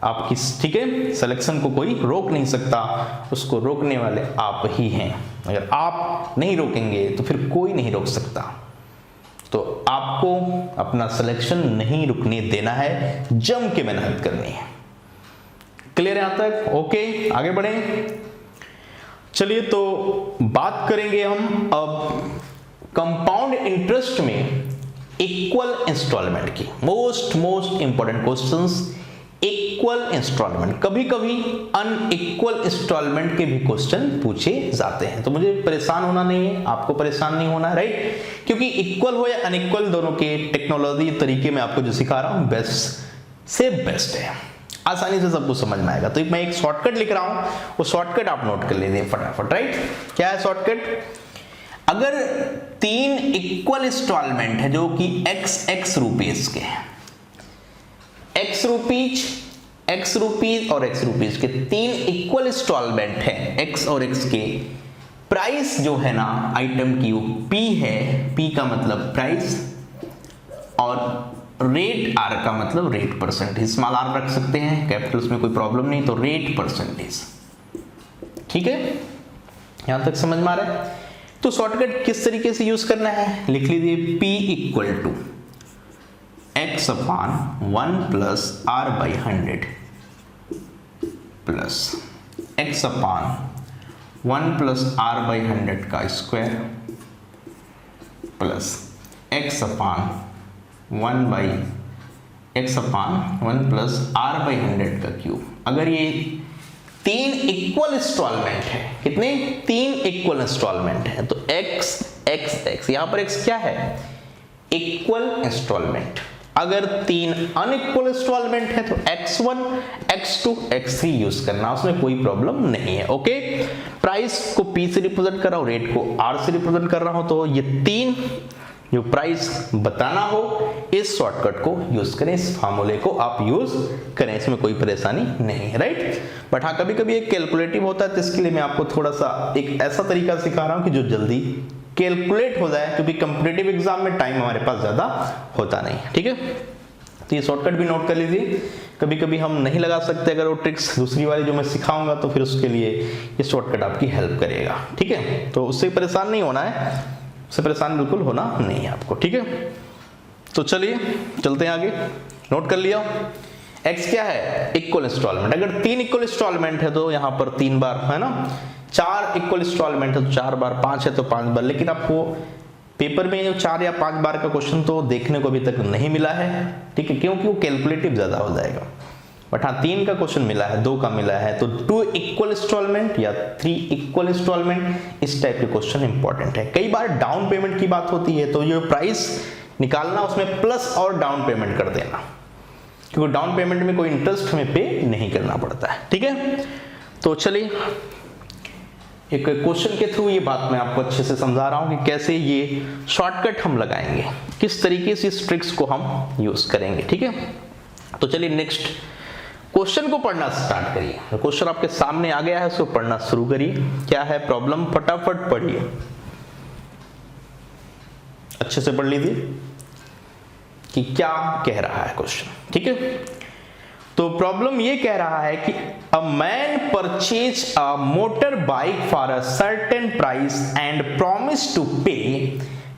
आपकी, ठीक है, सिलेक्शन को कोई रोक नहीं सकता, उसको रोकने वाले आप ही हैं। अगर आप नहीं रोकेंगे तो फिर कोई नहीं रोक सकता। तो आपको अपना सिलेक्शन नहीं रुकने देना है, जम के मेहनत करनी है। क्लियर है यहां तक, ओके, आगे बढ़े। चलिए तो बात करेंगे हम अब कंपाउंड इंटरेस्ट में इक्वल इंस्टॉलमेंट की। Most important questions, equal instalment, कभी कभी अनइक्वल इंस्टॉलमेंट के भी क्वेश्चन पूछे जाते हैं। तो मुझे परेशान होना नहीं है, आपको परेशान नहीं होना है, राइट, क्योंकि इक्वल हो या अनइक्वल दोनों के टेक्नोलॉजी तरीके में आपको जो सिखा रहा हूं बेस्ट से बेस्ट है, आसानी से सबको समझ में आएगा। तो मैं एक शॉर्टकट लिख रहा हूं, वो शॉर्टकट आप नोट कर लीजिए फटाफट, राइट। क्या है शॉर्टकट, अगर 3 इक्वल इंस्टॉलमेंट है जो कि x रुपीज के हैं, x रुपीज और x रुपीज के 3 इक्वल इंस्टॉलमेंट है, x और x के, प्राइस जो है ना आइटम की वो p है, p का मतलब प्राइस, और रेट r का मतलब रेट परसेंटेज, स्मॉल r रख सकते हैं, कैपिटल्स में कोई प्रॉब्लम नहीं, तो रेट परसेंटेज, ठीक है, यहां तक समझ में आ रहा है। तो शॉर्टकट किस तरीके से यूज करना है, लिख लीजिए p equal to x/1 plus r/100 plus x/1 plus r/100 का square plus x/1 plus r/100 का क्यूब। अगर ये 3 इक्वल इंस्टॉलमेंट है, कितने, 3 इक्वल इंस्टॉलमेंट है, तो x यहां पर x क्या है, इक्वल इंस्टॉलमेंट। अगर 3 अनइक्वल इंस्टॉलमेंट है तो x1, x2, x3 यूज करना, उसमें कोई प्रॉब्लम नहीं है, ओके। प्राइस को p से रिप्रेजेंट कर रहा हूं, रेट को r से रिप्रेजेंट कर रहा हूं, तो ये 3 जो प्राइस बताना हो इस शॉर्टकट को यूज करें, इस फार्मूले को आप यूज करें, इसमें कोई परेशानी नहीं है, राइट। बट हाँ कभी कभी एक कैलकुलेटिव होता है, तो इसके लिए मैं आपको थोड़ा सा एक ऐसा तरीका सिखा रहा हूं कि जो जल्दी कैलकुलेट हो जाए, क्योंकि कंपिटिटिव एग्जाम में टाइम हमारे पास ज्यादा होता नहीं, ठीक है। तो ये शॉर्टकट भी नोट कर लीजिए, कभी कभी हम नहीं लगा सकते अगर वो ट्रिक्स, दूसरी वाली जो मैं सिखाऊंगा तो फिर उसके लिए ये शॉर्टकट आपकी हेल्प करेगा, ठीक है। तो उससे परेशान नहीं होना है, उससे परेशान बिल्कुल होना नहीं है आपको, ठीक है। तो चलिए चलते हैं आगे, नोट कर लिया, x क्या है, इक्वल इंस्टॉलमेंट। अगर 3 इक्वल इंस्टॉलमेंट है तो यहाँ पर 3 बार है ना, 4 इक्वल इंस्टॉलमेंट है तो 4 बार, 5 है तो 5 बार, लेकिन आपको पेपर में 4 या 5 बार का क्वेश्चन तो देखने को अभी तक नहीं मिला है, ठीक है, क्योंकि वो कैलकुलेटिव ज्यादा हो जाएगा। बट हाँ 3 का क्वेश्चन मिला है, 2 का मिला है, तो 2 इक्वल इंस्टॉलमेंट या 3 इक्वल इंस्टॉलमेंट, इस टाइप के क्वेश्चन इंपॉर्टेंट है। कई बार डाउन पेमेंट की बात होती है, तो ये प्राइस निकालना उसमें प्लस और डाउन पेमेंट कर देना, क्योंकि डाउन पेमेंट में कोई इंटरेस्ट हमें पे नहीं करना पड़ता है, ठीक है। तो चलिए एक क्वेश्चन के थ्रू ये बात मैं आपको अच्छे से समझा रहा हूं कि कैसे ये शॉर्टकट हम लगाएंगे, किस तरीके से इस ट्रिक्स को हम यूज करेंगे, ठीक है। तो चलिए नेक्स्ट क्वेश्चन को पढ़ना स्टार्ट करिए। क्वेश्चन आपके सामने आ गया है, उसको पढ़ना शुरू करिए। क्या है प्रॉब्लम, फटाफट पढ़िए, अच्छे से पढ़ लीजिए कि क्या कह रहा है क्वेश्चन, ठीक है। तो प्रॉब्लम ये कह रहा है कि a man purchase a motor bike for a certain price and promise to pay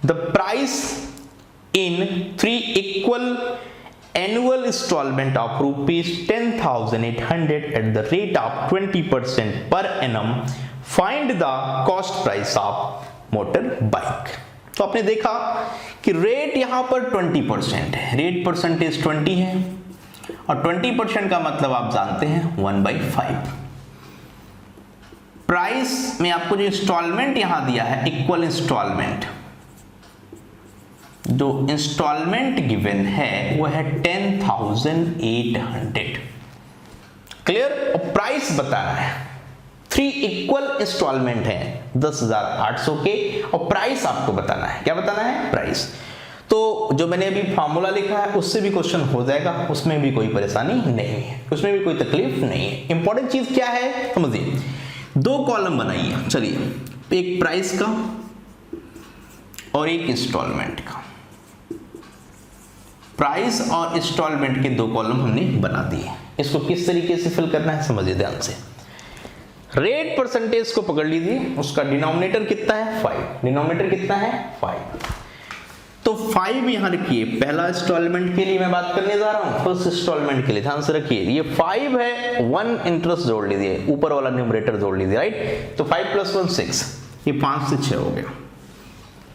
the price in 3 equal annual installment of rupees 10,800 at the rate of 20% per annum. Find the cost price of motor bike. तो आपने देखा कि rate यहां पर 20% है, rate percentage 20 है और 20% का मतलब आप जानते हैं 1/5। प्राइस में आपको जो इंस्टॉलमेंट यहां दिया है इक्वल इंस्टॉलमेंट, जो इंस्टॉलमेंट गिवन है वो है 10,800। क्लियर? और प्राइस बताना है, 3 इक्वल इंस्टॉलमेंट है 10,800 के और प्राइस आपको बताना है। क्या बताना है? प्राइस। तो जो मैंने अभी फॉर्मूला लिखा है उससे भी क्वेश्चन हो जाएगा, उसमें भी कोई परेशानी नहीं है, उसमें भी कोई तकलीफ नहीं है। इंपॉर्टेंट चीज क्या है समझिए, 2 कॉलम बनाइए। चलिए, एक प्राइस का और एक इंस्टॉलमेंट का। प्राइस और इंस्टॉलमेंट के 2 कॉलम हमने बना दिए। इसको किस तरीके से फिल करना है समझिए ध्यान से। रेट परसेंटेज को पकड़ लीजिए, उसका डिनोमिनेटर कितना है 5, डिनोमिनेटर कितना है 5, तो 5 यहां रखिए। पहला इंस्टॉलमेंट के लिए मैं बात करने जा रहा हूं, फर्स्ट इंस्टॉलमेंट के लिए ध्यान से रखिए। ये 5 है, 1 इंटरेस्ट जोड़ लीजिए, ऊपर वाला न्यूमरेटर जोड़ लीजिए, राइट। तो 5 + 1 6, ये 5 से 6 हो गया।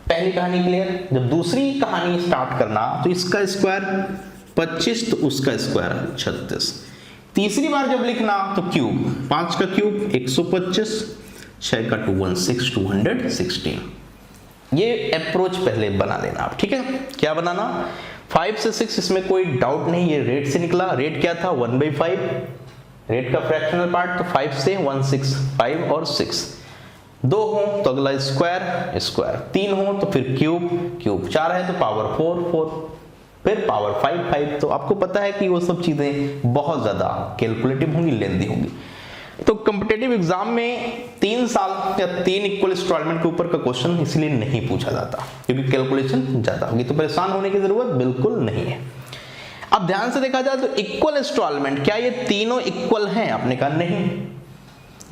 पहली कहानी क्लियर। जब दूसरी कहानी स्टार्ट करना तो इसका स्क्वायर 25 तो उसका स्क्वायर 36। तीसरी बार जब लिखना तो क्यूब, 5 का क्यूब 125, 6 का 216, 216। ये अप्रोच पहले बना लेना आप, ठीक है। क्या बनाना? 5 से 6, इसमें कोई डाउट नहीं, ये रेट से निकला। रेट क्या था 1/5, रेट का फ्रैक्शनल पार्ट, तो 5 से 1 6, 5 और 6। 2 हो तो अगला स्क्वायर स्क्वायर, 3 हो तो फिर क्यूब क्यूब, 4 है तो पावर 4 4, फिर पावर 5 5। तो आपको पता है कि वो सब चीजें बहुत ज्यादा कैलकुलेटिव होंगी, लेंदी होंगी। तो कॉम्पिटिटिव एग्जाम में 3 साल या 3 इक्वल इंस्टॉलमेंट के ऊपर का क्वेश्चन इसलिए नहीं पूछा जाता क्योंकि कैलकुलेशन ज्यादा होगी। तो परेशान होने की जरूरत बिल्कुल नहीं है। अब ध्यान से देखा जाए तो इक्वल इंस्टॉलमेंट, क्या ये तीनों इक्वल हैं? आपने कहा नहीं,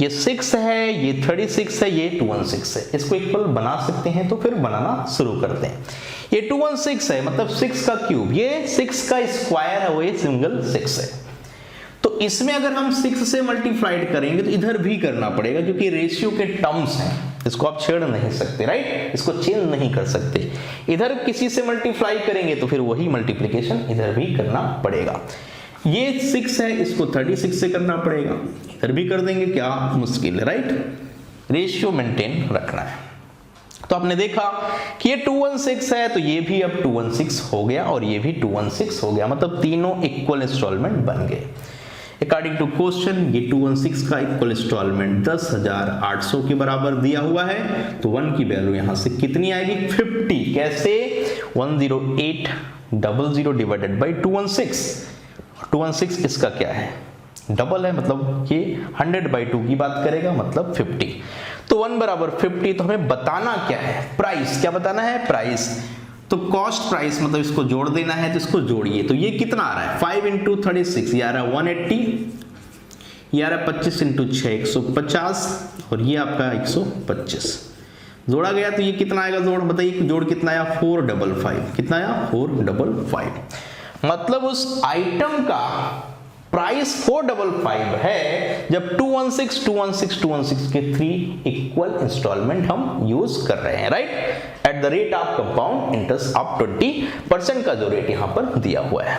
ये 6 है, ये 36 है, ये 216 है। इसको इक्वल बना सकते हैं तो फिर बनाना शुरू करते हैं। ये 216 है मतलब 6 का क्यूब, ये 6 का स्क्वायर है, वो ये सिंगल 6 है। तो इसमें अगर हम 6 से मल्टीप्लाइड करेंगे तो इधर भी करना पड़ेगा क्योंकि रेशियो के टर्म्स हैं, इसको आप छेड़ नहीं सकते, राइट। इसको चेंज नहीं कर सकते। इधर किसी से मल्टीप्लाई करेंगे तो फिर वही मल्टीप्लिकेशन इधर भी करना पड़ेगा। ये 6 है, इसको 36 से करना पड़ेगा, इधर भी कर देंगे, क्या मुश्किल है, राइट। रेशियो मेंटेन रखना है। तो आपने देखा कि ये 216 है तो ये भी अब 216 हो गया और ये भी 216 हो गया, मतलब तीनों इक्वल इंस्टॉलमेंट बन गए। अकॉर्डिंग टू क्वेश्चन ये 216 का इक्वल इंस्टॉलमेंट 10,800 के बराबर दिया हुआ है। तो 1 की वैल्यू यहां से कितनी आएगी 50। कैसे? 10800 डिवाइडेड बाई 216। 216 इसका क्या है? डबल है, मतलब ये 100/2 की बात करेगा, मतलब 50। तो 1 बराबर 50। तो हमें बताना क्या है? प्राइस। क्या बताना है? प्राइस। तो कॉस्ट प्राइस मतलब इसको जोड़ देना है, तो इसको जोड़िए। तो ये कितना आ रहा है 5 × 36, ये आ रहा है 180, ये आ रहा है 25 × 6 150 और ये आपका 125 जोड़ा गया। तो ये कितना आएगा जोड़? बताइए जोड़ कितना आया 455। कितना आया 455। मतलब उस आइटम का प्राइस 455 है जब 216 के 3 इक्वल इंस्टॉलमेंट हम यूज कर रहे हैं, right. Eight the rate of compound interest of 20% का जो रेट यहां पर दिया हुआ है।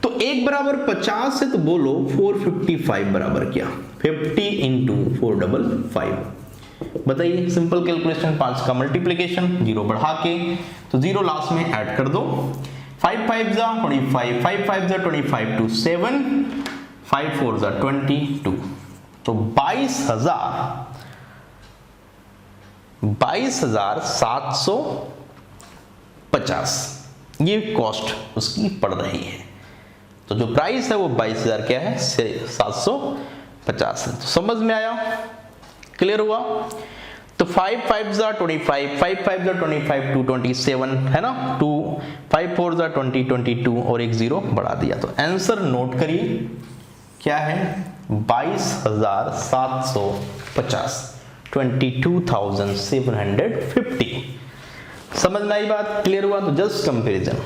तो 1 बराबर 50 है तो बोलो 455 बराबर क्या? 50 × 455। बताइए सिंपल कैलकुलेशन, 5 का मल्टीप्लीकेशन, 0 बढ़ा के, तो 0 लास्ट में ऐड कर दो। 5 5 जा 25, 5 5 जा 25 to 7, 5 4 जा 22। तो 22,750 ये कॉस्ट उसकी पड़ रही है। तो जो प्राइस है वो 22,000 क्या है 750 है। तो समझ में आया? क्लियर हुआ? तो 5 5 जा 25, 5 5 जा 25 to 27 है ना, 2 5 4 जा 20 22 और एक 0 बढ़ा दिया। तो आंसर नोट करिए क्या है 22,750, 22,750। समझ में आई बात, क्लियर हुआ? तो जस्ट कंपैरिजन।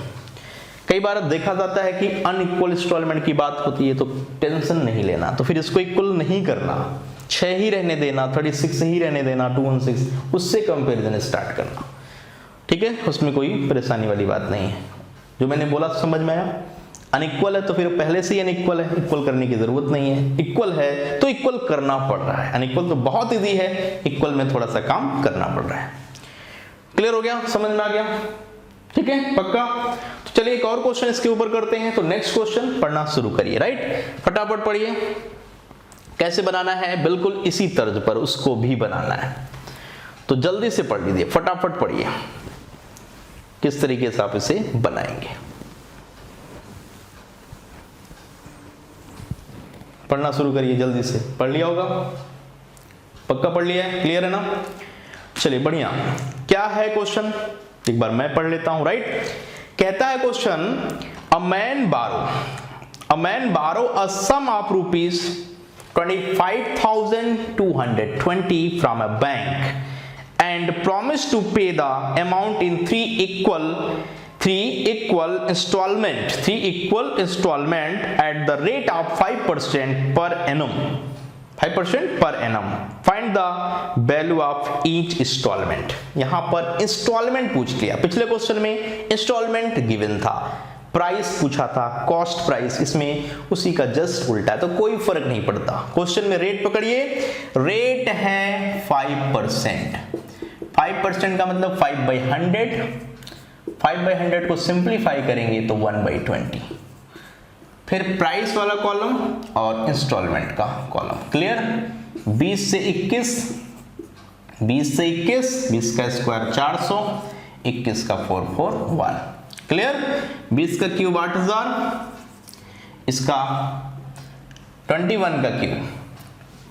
कई बार देखा जाता है कि अनइक्वल इंस्टॉलमेंट की बात होती है तो टेंशन नहीं लेना, तो फिर इसको इक्वल नहीं करना, 6 ही रहने देना, 36 ही रहने देना, 216, उससे कंपैरिजन स्टार्ट करना। ठीक है, उसमें कोई परेशानी वाली बात नहीं है। जो मैंने बोला समझ में आया? अनइक्वल है तो फिर पहले से ही अनइक्वल है, इक्वल करने की जरूरत नहीं है। इक्वल है तो इक्वल करना पड़ रहा है, अनइक्वल तो बहुत इजी है, इक्वल में थोड़ा सा काम करना पड़ रहा है। क्लियर हो गया? समझ में आ गया? ठीक है, पक्का? तो चलिए एक और क्वेश्चन इसके ऊपर करते हैं। तो नेक्स्ट क्वेश्चन पढ़ना शुरू करिए। राइट, फटाफट पढ़िए। कैसे बनाना है? बिल्कुल इसी तर्ज पर उसको भी बनाना है, तो जल्दी से पढ़ लीजिए, फटाफट पढ़िए किस तरीके से आप इसे बनाएंगे। पढ़ना शुरू करिए, जल्दी से पढ़ लिया होगा, पक्का पढ़ लिया है? क्लियर है ना? चलिए बढ़िया। क्या है क्वेश्चन, एक बार मैं पढ़ लेता हूं। राइट, कहता है question, a man borrow a sum of rupees 25,220 from a bank and promised to pay the amount in three equal installment at the rate of 5% per annum. 5% per annum. Find the value of each installment. यहां पर instalment पूछ लिया, पिछले question में instalment given था, price पूछा था, cost price, इसमें उसी का जस्ट उल्टा है, तो कोई फर्क नहीं पड़ता। क्वेश्चन में रेट पकड़िए, रेट है 5%। 5% का मतलब 5/100, 5/100 को सिंप्लीफाई करेंगे तो 1/20। फिर प्राइस वाला कॉलम और इंस्टॉलमेंट का कॉलम। क्लियर? 20 से 21, 20 से 21, 20 का स्क्वायर 400, 21 का 441। क्लियर? 20 का क्यूब 8000, इसका 21 का क्यूब,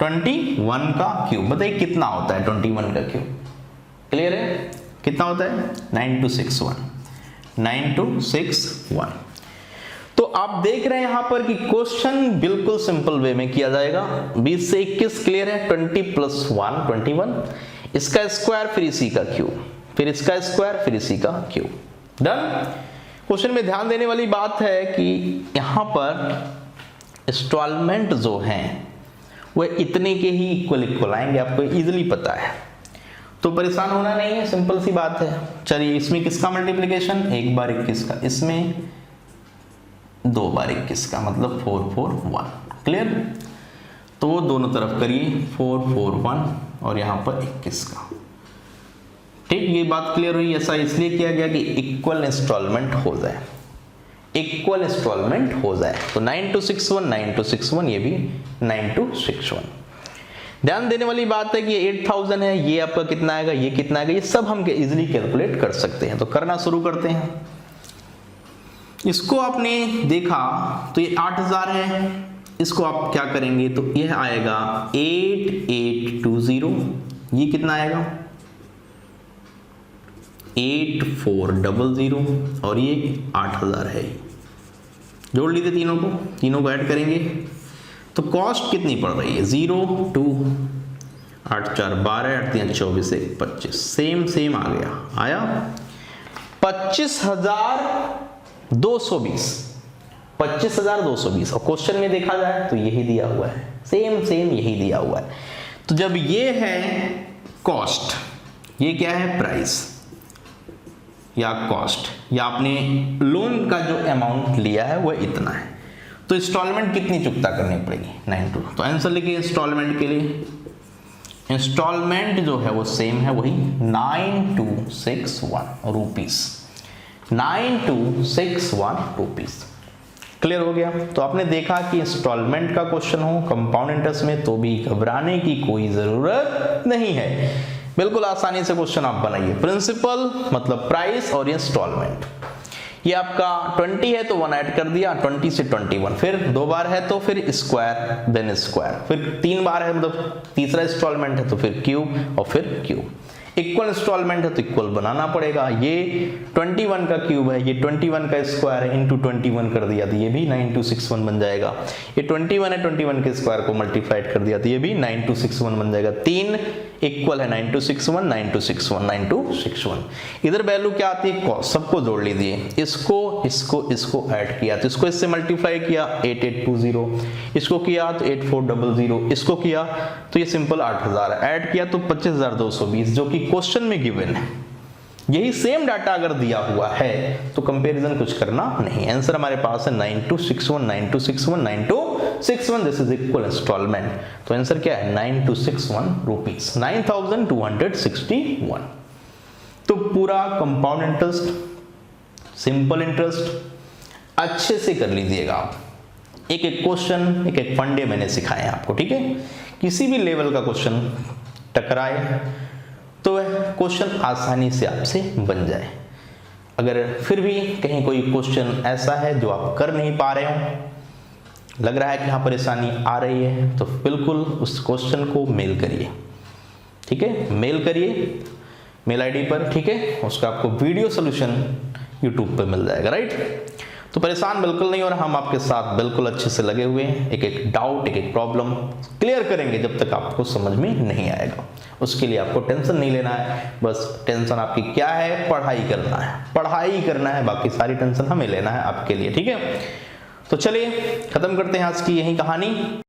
21 का क्यूब बताइए कितना होता है 21 का क्यूब? क्लियर है? कितना होता है? 9261, 9261। तो आप देख रहे हैं यहां पर कि क्वेश्चन बिल्कुल सिंपल वे में किया जाएगा। 20 से 21 क्लियर है, 20 + 1 21, इसका स्क्वायर फिर इसी का क्यूब, फिर इसका स्क्वायर फिर इसी का क्यूब। डन? क्वेश्चन में ध्यान देने वाली बात है कि यहां पर इंस्टॉलमेंट जो हैं वह इतने के ही इक्वल आएंगे, आपको इजीली पता है, तो परेशान होना नहीं है, सिंपल सी बात है। चलिए इसमें किसका मल्टीप्लिकेशन? 1 बार 21 का, इसमें 2 बार 21 का, मतलब 441। क्लियर? तो दोनों तरफ करिए 441 और यहां पर 21 का। ठीक, ये बात क्लियर हुई? ऐसा इसलिए किया गया कि इक्वल इंस्टॉलमेंट हो जाए, इक्वल इंस्टॉलमेंट हो जाए। तो 9261, 9261, ये भी 9261। ध्यान देने वाली बात है कि 8000 है, ये आपका कितना आएगा, ये कितना आएगा, ये सब हम इजीली कैलकुलेट कर सकते हैं। तो करना शुरू करते हैं। इसको आपने देखा तो ये 8000 है, इसको आप क्या करेंगे तो यह आएगा 8820, ये कितना आएगा 8400 और ये 8000 है। जोड़ लीजिए तीनों को ऐड करेंगे तो कॉस्ट कितनी पड़ रही है 0 2 8 4 12 8 3 24 1 25, सेम आ गया, आया 25,220, 25,220। और क्वेश्चन में देखा जाए तो यही दिया हुआ है, सेम यही दिया हुआ है। तो जब ये है कॉस्ट, ये क्या है प्राइस या कॉस्ट, या आपने लोन का जो अमाउंट लिया है वह इतना है, तो इंस्टॉलमेंट कितनी चुकता करनी पड़ेगी 92। तो आंसर लिखिए इंस्टॉलमेंट के लिए, इंस्टॉलमेंट जो है वो सेम है, वही 9261 रुपीस, 9261 रुपीस। क्लियर हो गया? तो आपने देखा कि इंस्टॉलमेंट का क्वेश्चन हो कंपाउंड इंटरेस्ट में तो भी घबराने की कोई जरूरत नहीं है, बिल्कुल आसानी से क्वेश्चन आप बनाइए। प्रिंसिपल मतलब प्राइस और इंस्टॉलमेंट, ये आपका 20 है तो 1 ऐड कर दिया, 20 से 21, फिर 2 बार है तो फिर स्क्वायर देन स्क्वायर, फिर 3 बार है मतलब तीसरा इंस्टॉलमेंट है तो फिर क्यूब और फिर क्यूब। इक्वल इंस्टॉलमेंट है तो इक्वल बनाना पड़ेगा। ये 21 का क्यूब है, ये 21 का स्क्वायर है, इंटू 21 कर दिया तो ये भी 9261 बन जाएगा। ये 21 है, 21 के स्क्वायर को मल्टीप्लाइड कर दिया तो ये भी 9261 बन जाएगा। 3 इक्वल है 9261, 9261, 9261। इधर वैल्यू क्या आती है, सबको जोड़ लीजिए, इसको इसको इसको ऐड किया तो इसको इससे मल्टीप्लाई किया 8820, इसको किया तो 8400, इसको किया तो ये सिंपल 8000, ऐड किया तो 25220, जो कि क्वेश्चन में गिवन है। यही सेम डाटा अगर दिया हुआ है तो कंपैरिजन कुछ करना नहीं। आंसर हमारे पास है 9261, 9261, 9261, दिस इज इक्वल इंस्टॉलमेंट। तो आंसर क्या है 9261 रुपीस, 9261। तो पूरा कंपाउंड इंटरेस्ट, सिंपल इंटरेस्ट अच्छे से कर लीजिएगा आप। एक एक क्वेश्चन, एक एक फंडे मैंने सिखाए आपको, ठीक है। किसी भी लेवल का क्वेश्चन टकराए तो वह क्वेश्चन आसानी से आपसे बन जाए। अगर फिर भी कहीं कोई क्वेश्चन ऐसा है जो आप कर नहीं पा रहे हो, लग रहा है कि यहाँ परेशानी आ रही है, तो बिल्कुल उस क्वेश्चन को मेल करिए, ठीक है। मेल करिए मेल आईडी पर, ठीक है। उसका आपको वीडियो सोल्यूशन यूट्यूब पर मिल जाएगा, राइट। तो परेशान बिल्कुल नहीं, और हम आपके साथ बिल्कुल अच्छे से लगे हुए हैं। एक एक डाउट, एक एक प्रॉब्लम क्लियर करेंगे जब तक आपको समझ में नहीं आएगा। उसके लिए आपको टेंशन नहीं लेना है, बस टेंशन आपकी क्या है, पढ़ाई करना है, पढ़ाई करना है, बाकी सारी टेंशन हमें लेना है आपके लिए, ठीक है। तो चलिए खत्म करते हैं आज की यही कहानी।